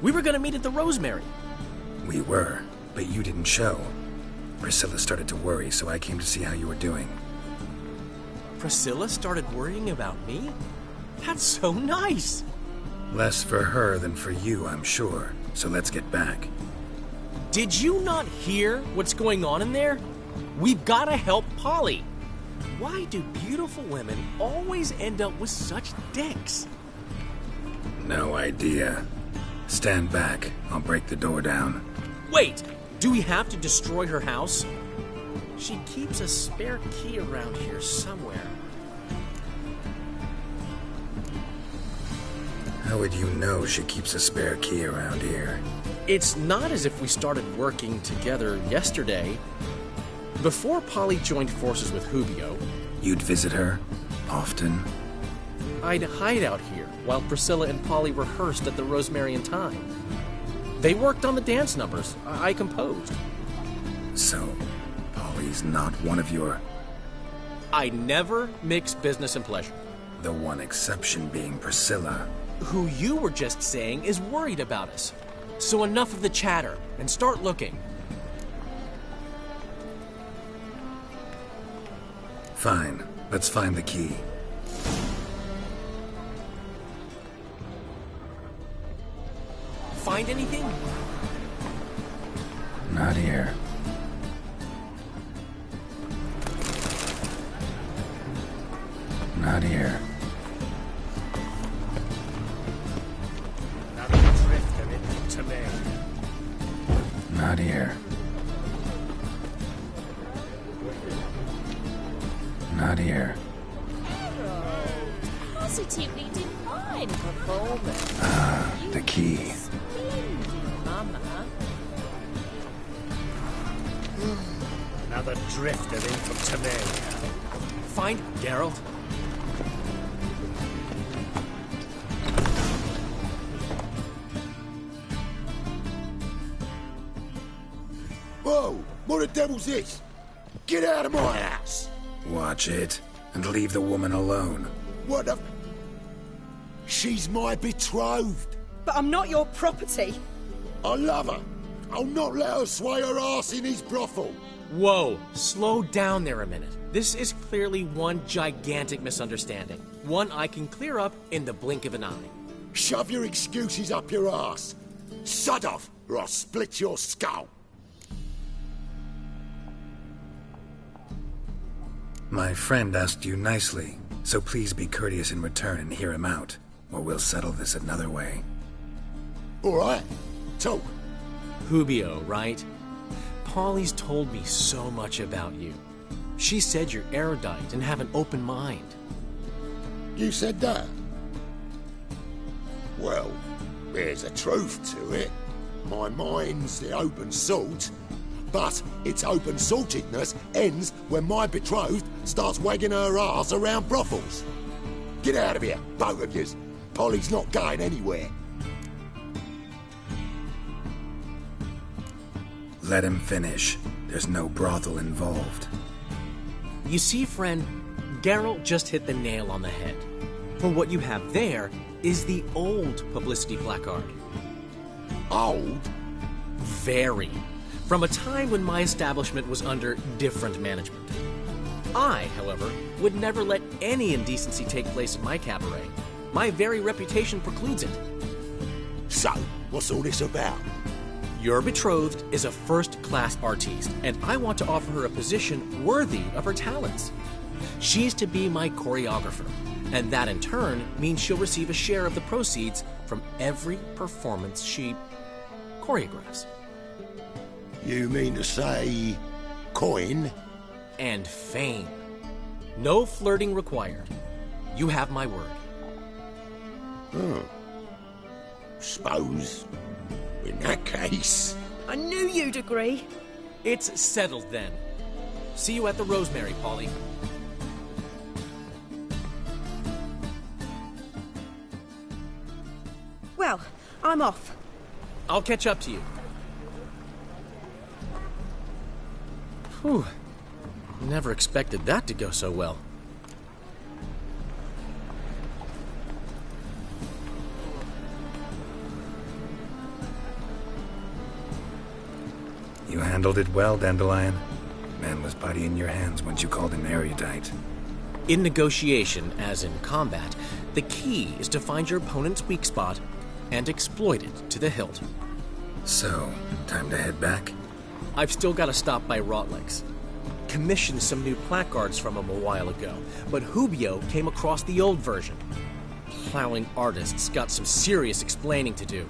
We were gonna meet at the Rosemary. We were, but you didn't show. Priscilla started to worry, so I came to see how you were doing. Priscilla started worrying about me? That's so nice. Less for her than for you, I'm sure. So let's get back. Did you not hear what's going on in there? We've got to help Polly. Why do beautiful women always end up with such dicks? No idea. Stand back. I'll break the door down. Wait, do we have to destroy her house? She keeps a spare key around here somewhere. How would you know she keeps a spare key around here? It's not as if we started working together yesterday. Before Polly joined forces with Hubio, You'd visit her? Often? I'd hide out here while Priscilla and Polly rehearsed at the Rosemary and Thyme. They worked on the dance numbers. I composed. So, Polly's not one of your... I never mix business and pleasure. The one exception being Priscilla. Who you were just saying is worried about us. So enough of the chatter, and start looking. Fine. Let's find the key. Find anything? Not here. Not here. Not here. Not here. Positively divine performance. Ah, the key. Splendid, Mama. Another drifter in from Temeria. Find Geralt. Whoa! What the devil's this? Get out of my house! Watch it, and leave the woman alone. What the... She's my betrothed. But I'm not your property. I love her. I'll not let her sway her ass in his brothel. Whoa, slow down there a minute. This is clearly one gigantic misunderstanding. One I can clear up in the blink of an eye. Shove your excuses up your ass. Sod off, or I'll split your skull. My friend asked you nicely, so please be courteous in return and hear him out. or we'll settle this another way. All right. Talk. Hubio, right? Polly's told me so much about you. She said you're erudite and have an open mind. You said that? Well, there's a truth to it. My mind's the open salt, but its open saltedness ends when my betrothed starts wagging her arse around brothels. Get out of here, both of yous. Polly's not going anywhere. Let him finish. There's no brothel involved. You see, friend, Geralt just hit the nail on the head. For what you have there is the old publicity placard. Old? Very. From a time when my establishment was under different management. I, however, would never let any indecency take place in my cabaret. My very reputation precludes it. So, what's all this about? Your betrothed is a first-class artiste, and I want to offer her a position worthy of her talents. She's to be my choreographer, and that in turn means she'll receive a share of the proceeds from every performance she choreographs. You mean to say coin? And fame. No flirting required. You have my word. Suppose, in that case... I knew you'd agree. It's settled then. See you at the Rosemary, Polly. Well, I'm off. I'll catch up to you. Whew. Never expected that to go so well. You handled it well, Dandelion. Man was bloody in your hands once you called him erudite. In negotiation, as in combat, the key is to find your opponent's weak spot and exploit it to the hilt. So, time to head back? I've still got to stop by Rotlick's. Commissioned some new placards from him a while ago, but Hubio came across the old version. Plowing artists got some serious explaining to do.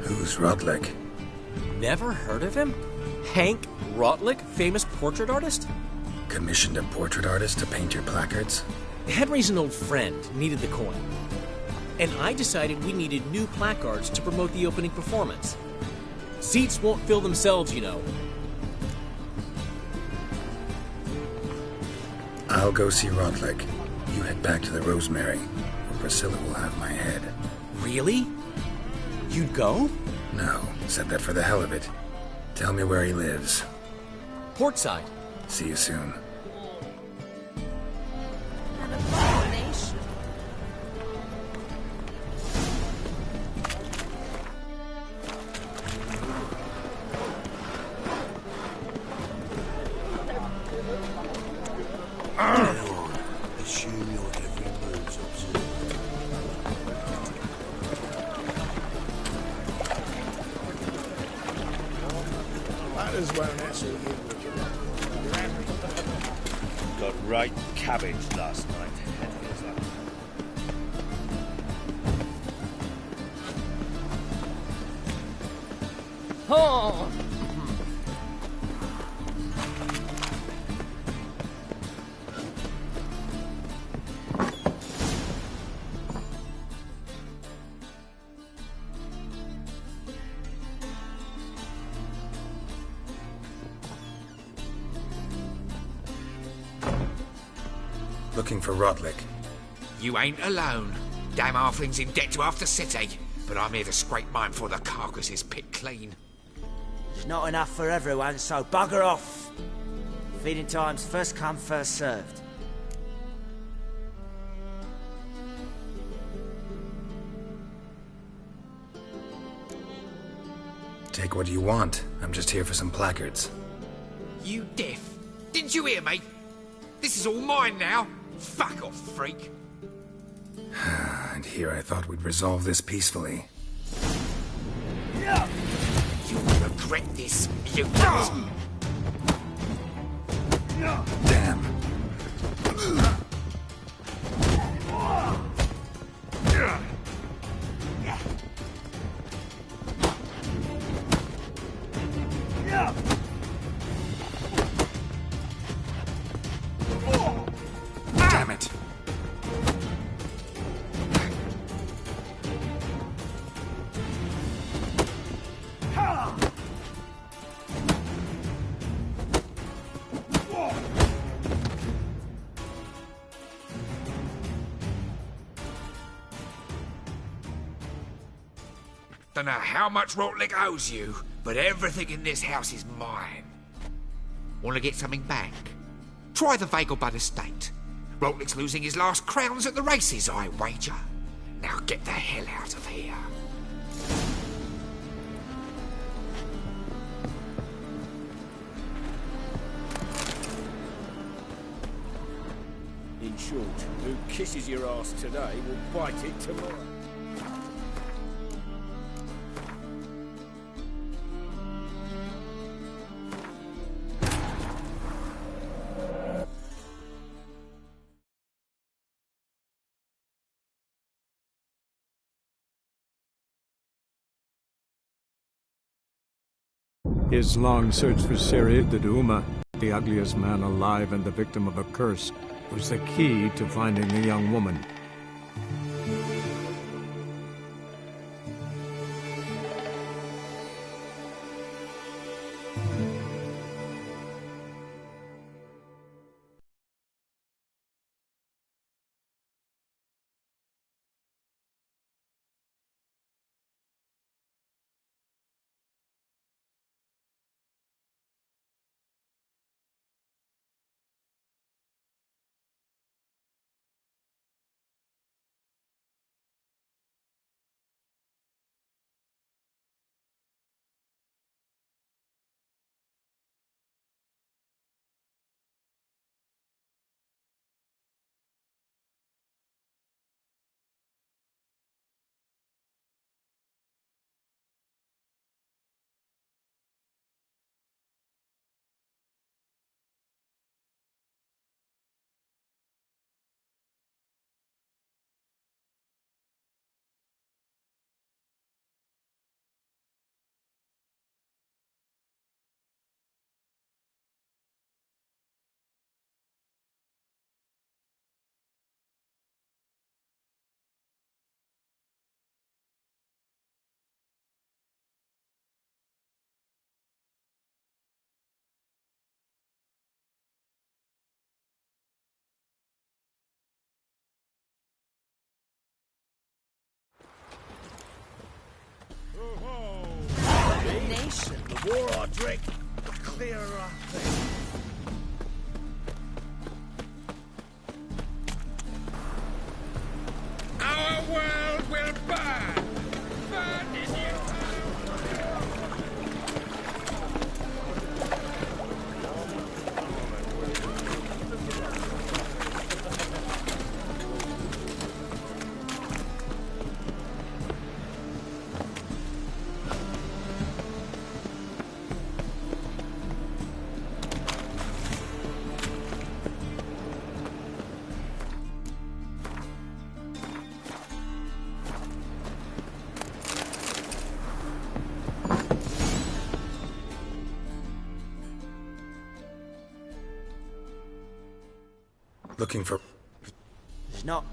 Who's Rotlick? Never heard of him? Hank Rotlick, famous portrait artist? Commissioned a portrait artist to paint your placards? Henry's an old friend, needed the coin. And I decided we needed new placards to promote the opening performance. Seats won't fill themselves, you know. I'll go see Rotlick. You head back to the Rosemary, or Priscilla will have my head. Really? You'd go? No, said that for the hell of it. Tell me where he lives. Portside. See you soon. Assume your every move's observed. That is won't answer you. Got right cabbage last night. Head feels like. Oh! Looking for Rotlick. You ain't alone. Damn halfling's in debt to half the city. But I'm here to scrape mine before the carcass is picked clean. There's not enough for everyone, so bugger off. Feeding time's first come, first served. Take what you want. I'm just here for some placards. You deaf? Didn't you hear me? This is all mine now. Fuck off, freak. And here I thought we'd resolve this peacefully. You'll regret this, mutant. Damn. Damn it. Don't know how much Rotlick owes you, but everything in this house is mine. Want to get something back? Try the Vagelbud estate. Rotlick's losing his last crowns at the races, I wager. Now get the hell out of here. In short, who kisses your ass today will bite it tomorrow. His long search for Serid the Duma, the ugliest man alive and the victim of a curse, was the key to finding the young woman. Nation, the war Odric, clear our thing. Our world will burn! Burn in you! Looking for... It's not.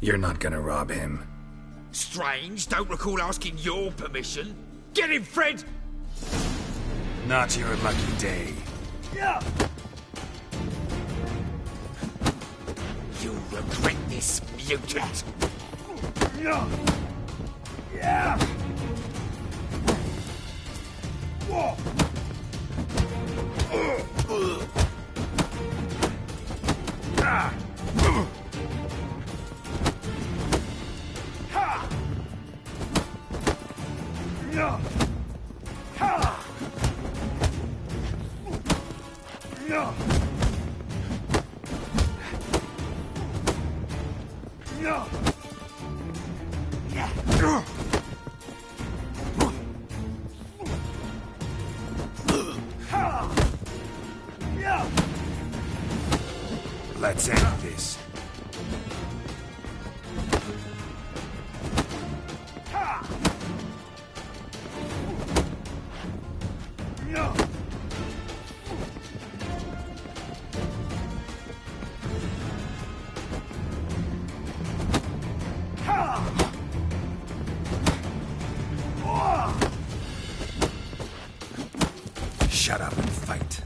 You're not gonna rob him. Strange, don't recall asking your permission. Get him, Fred! Not your lucky day. Yeah. You'll regret this, mutant. Yeah. Yeah. Whoa. Ah. Ha. Yeah. Ha. Yeah. Yeah. Yeah. Ha. Let's end this. Shut up and fight.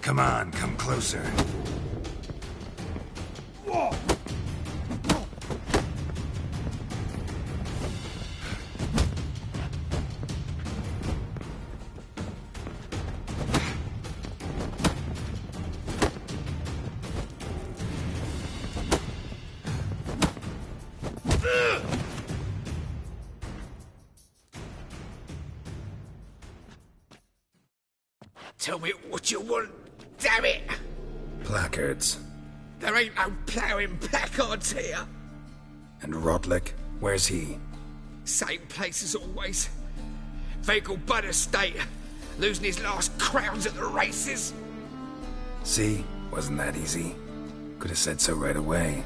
Come on, come closer. Tell me what you want, damn it! Placards. There ain't no ploughing placards here. And Rodlick, where's he? Same place as always. Vegal Bud Estate, losing his last crowns at the races. See? Wasn't that easy? Could have said so right away.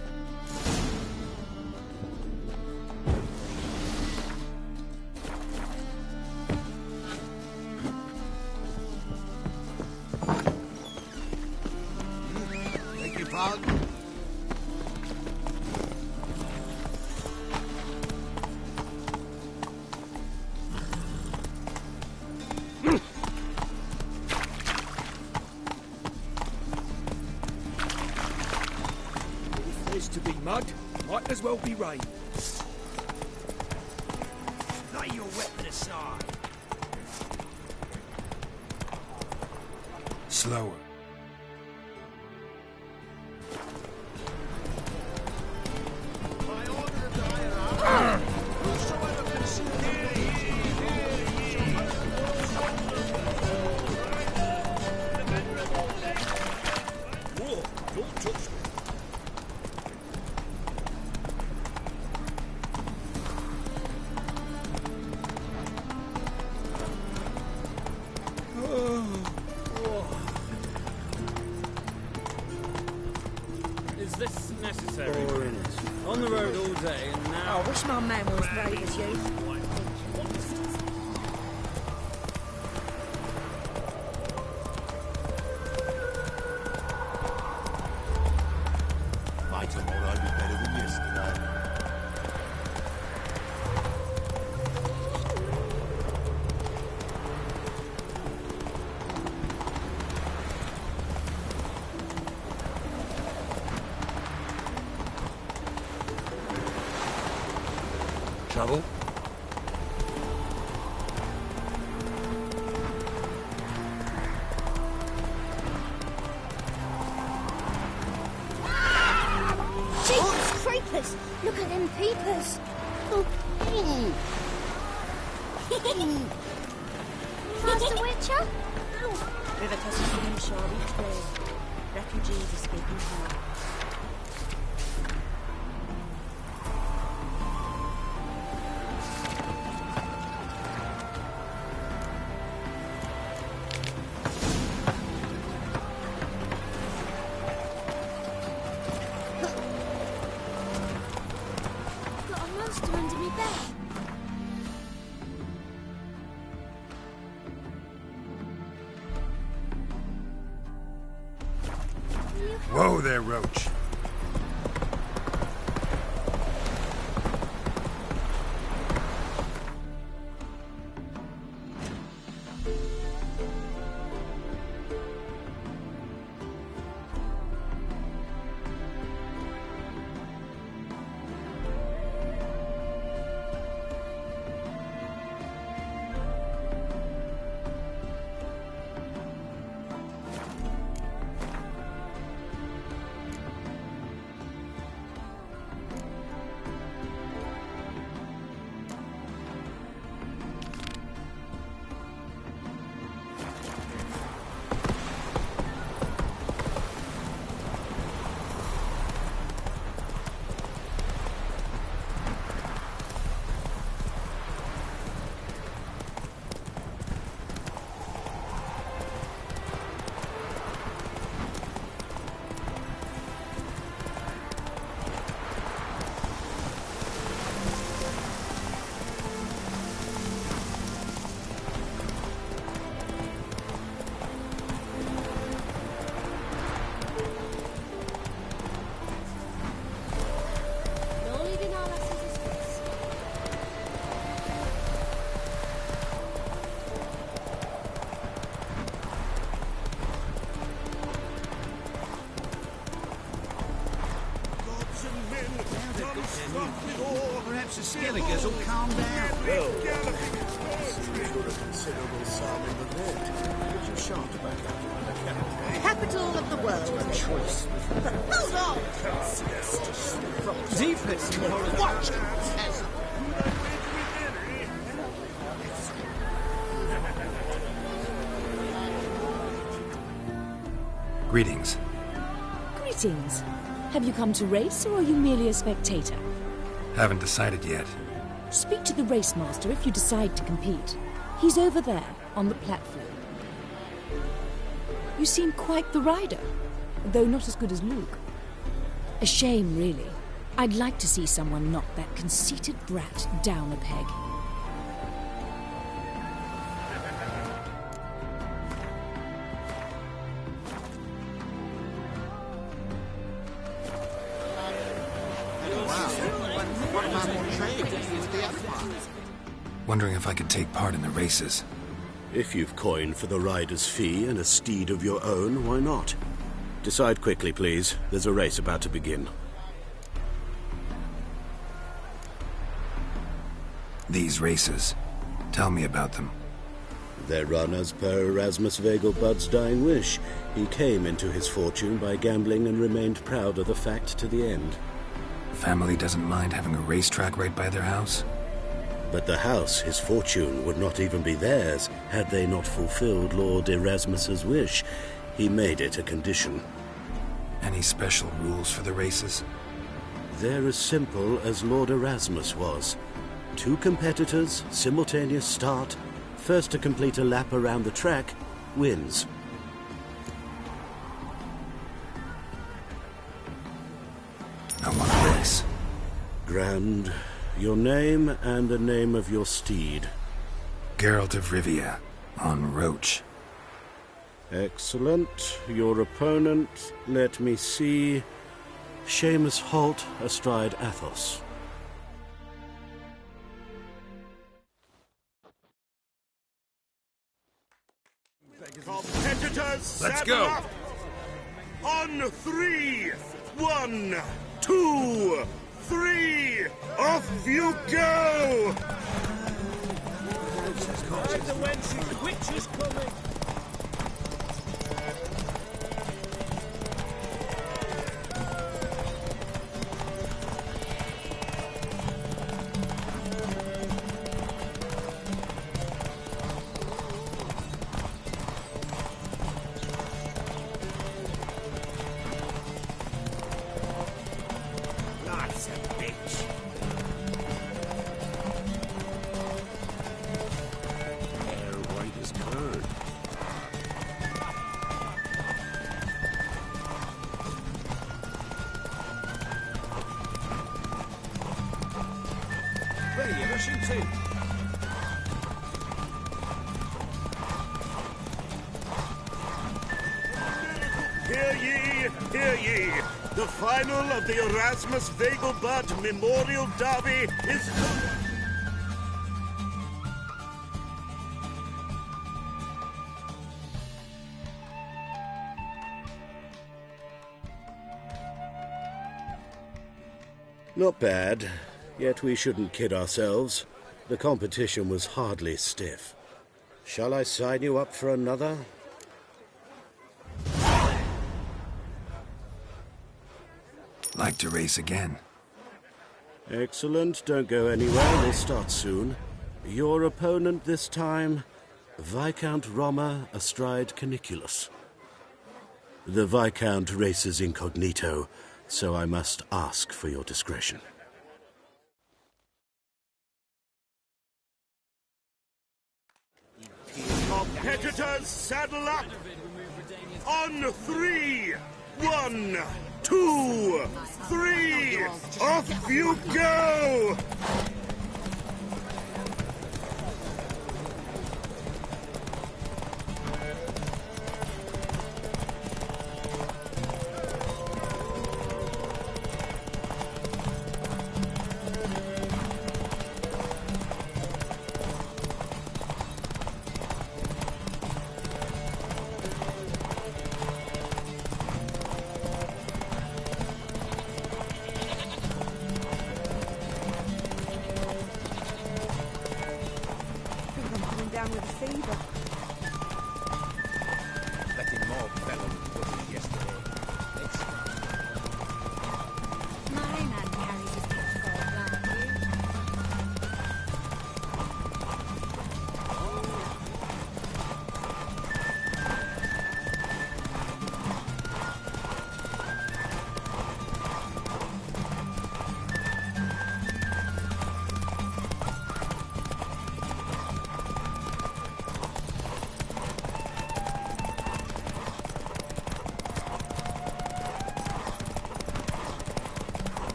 Thank you, Pog. If there's to be mud, might as well be rain. Lay your weapon aside. Slower. Whoa, don't touch me. Is this necessary? On the road all day and now... I wish my man were as brave as you. My tomorrow be better than yesterday. Trouble? Jesus creepers! Look at them peepers! Master Witcher? River tosses the shore each day. Refugees escaping hell. Got a monster under me bed. Whoa there, Roach. Perhaps the Skelligers will calm down. Well, you're a considerable psalm in the Lord. But you're sharp about that. Capital of the world. Choice. But hold on! Deepest. Watch it! Greetings. Greetings. Have you come to race, or are you merely a spectator? Haven't decided yet. Speak to the race master if you decide to compete. He's over there, on the platform. You seem quite the rider, though not as good as Luke. A shame, really. I'd like to see someone knock that conceited brat down a peg. Wondering if I could take part in the races. If you've coin for the rider's fee and a steed of your own, why not? Decide quickly, please. There's a race about to begin. These races. Tell me about them. They're run as per Erasmus Vegelbud's dying wish. He came into his fortune by gambling and remained proud of the fact to the end. Family doesn't mind having a racetrack right by their house? But the house, his fortune, would not even be theirs had they not fulfilled Lord Erasmus's wish. He made it a condition. Any special rules for the races? They're as simple as Lord Erasmus was. 2 competitors, simultaneous start. First to complete a lap around the track wins. I want to race. Grand. Your name and the name of your steed. Geralt of Rivia, on Roach. Excellent. Your opponent, let me see. Seamus Holt, astride Athos. Competitors, Let's saddle go. up. On 3, 1, 2, 3, off you go! The wench, witch is coming! That's a bitch. Hair white as curd. Where are you rushing to? Hear ye, hear ye. The final of the Erasmus Vegelbud Memorial Derby is... Not bad, yet we shouldn't kid ourselves. The competition was hardly stiff. Shall I sign you up for another? Like to race again. Excellent, don't go anywhere, we'll start soon. Your opponent this time, Viscount Roma astride Caniculus. The Viscount races incognito, so I must ask for your discretion. Competitors, saddle up! On 3, 1, 2, 3, off you go!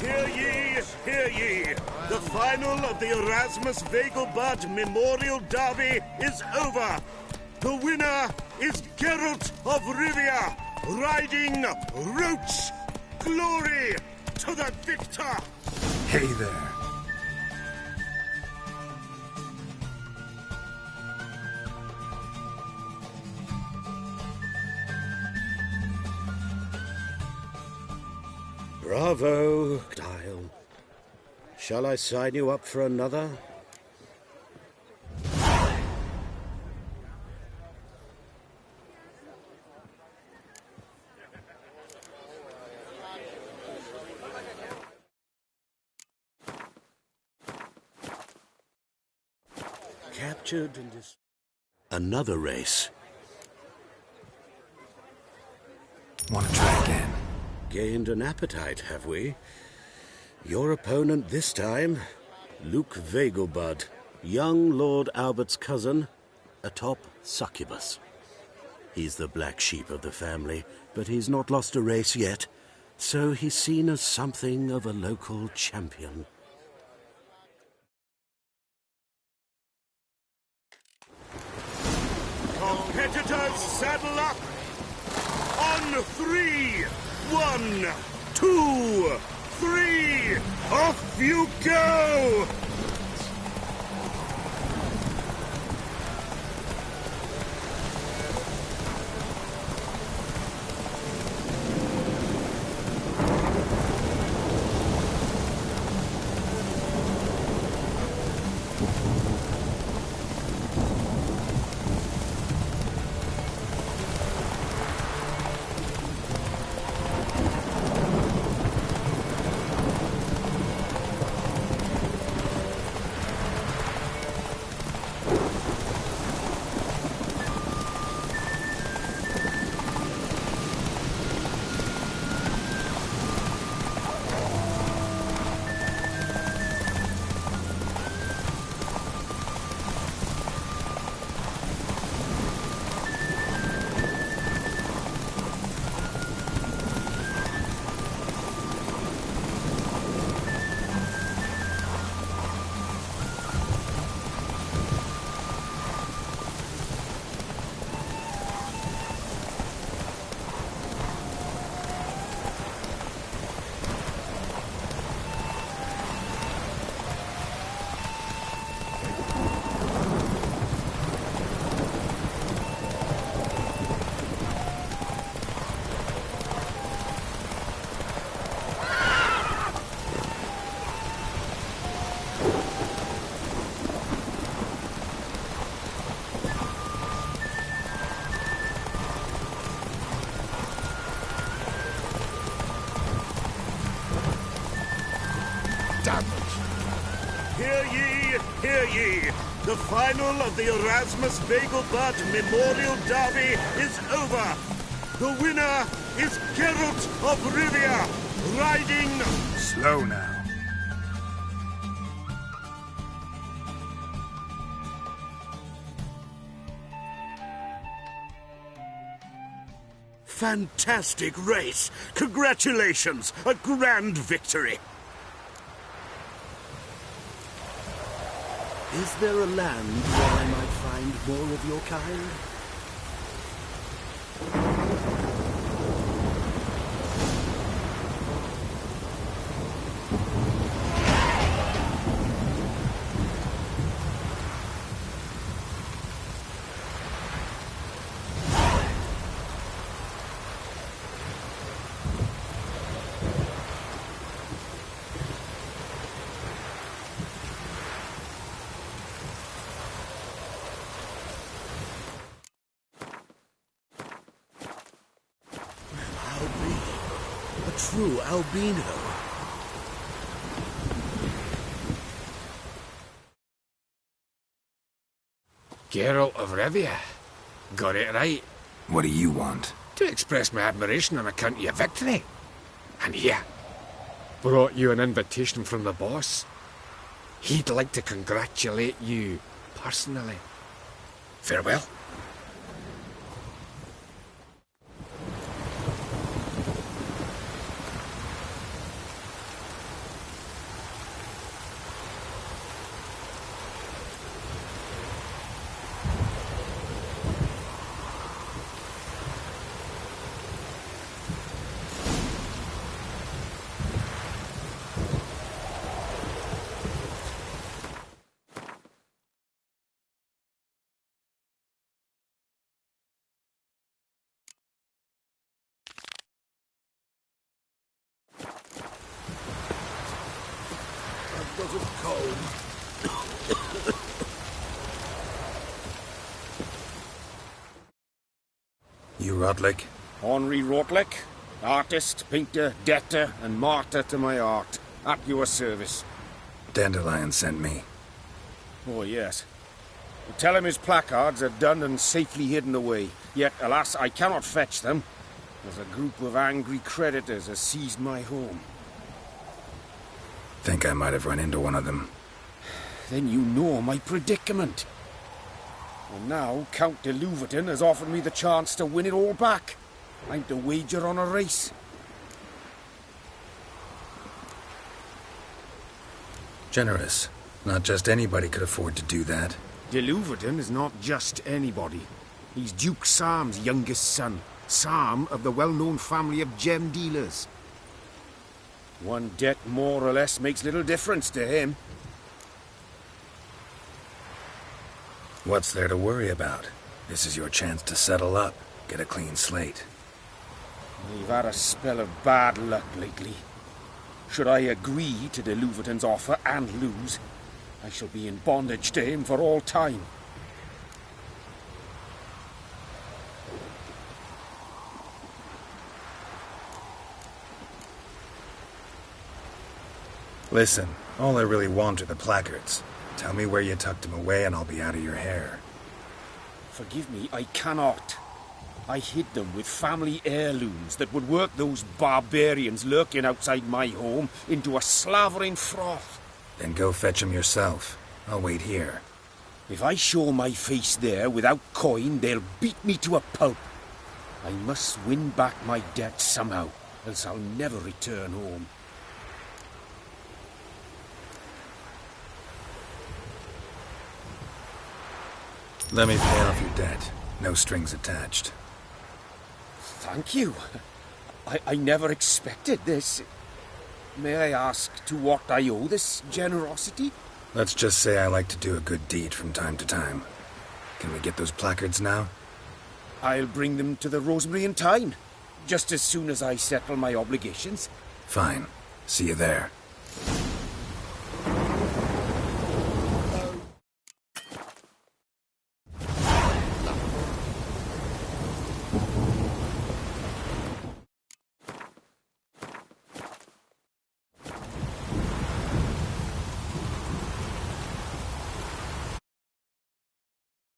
Hear ye, hear ye. The final of the Erasmus Vegelbud Memorial Derby is over. The winner is Geralt of Rivia, riding Roach. Glory to the victor! Hey there. Bravo, Dial. Shall I sign you up for another? Captured and another race. Want to try again? Gained an appetite, have we? Your opponent this time, Luke Vegelbud, young Lord Albert's cousin, atop succubus. He's the black sheep of the family, but he's not lost a race yet, so he's seen as something of a local champion. Competitors, saddle up! On 3! 1, 2, 3! Off you go! Hear ye! The final of the Erasmus Vegelbud Memorial Derby is over! The winner is Geralt of Rivia, riding... Slow now. Fantastic race! Congratulations! A grand victory! Is there a land where I might find more of your kind? True albino. Geralt of Rivia. Got it right. What do you want? To express my admiration on account of your victory. And here, brought you an invitation from the boss. He'd like to congratulate you personally. Farewell. because of cold. You Rotlick? Henri Rotlick, artist, painter, debtor, and martyr to my art. At your service. Dandelion sent me. Oh, yes. Tell him his placards are done and safely hidden away. Yet, alas, I cannot fetch them, as a group of angry creditors has seized my home. Think I might have run into one of them. Then you know my predicament. And now Count de Louverton has offered me the chance to win it all back. I'm to wager on a race. Generous. Not just anybody could afford to do that. De Louverton is not just anybody. He's Duke Sam's youngest son. Sam of the well-known family of gem dealers. One debt more or less makes little difference to him. What's there to worry about? This is your chance to settle up, get a clean slate. We've had a spell of bad luck lately. Should I agree to de Louverton's offer and lose, I shall be in bondage to him for all time. Listen, all I really want are the placards. Tell me where you tucked them away and I'll be out of your hair. Forgive me, I cannot. I hid them with family heirlooms that would work those barbarians lurking outside my home into a slavering froth. Then go fetch them yourself. I'll wait here. If I show my face there without coin, they'll beat me to a pulp. I must win back my debt somehow, else I'll never return home. Let me pay off your debt. No strings attached. Thank you. I never expected this. May I ask to what I owe this generosity? Let's just say I like to do a good deed from time to time. Can we get those placards now? I'll bring them to the Rosemary in time, just as soon as I settle my obligations. Fine. See you there.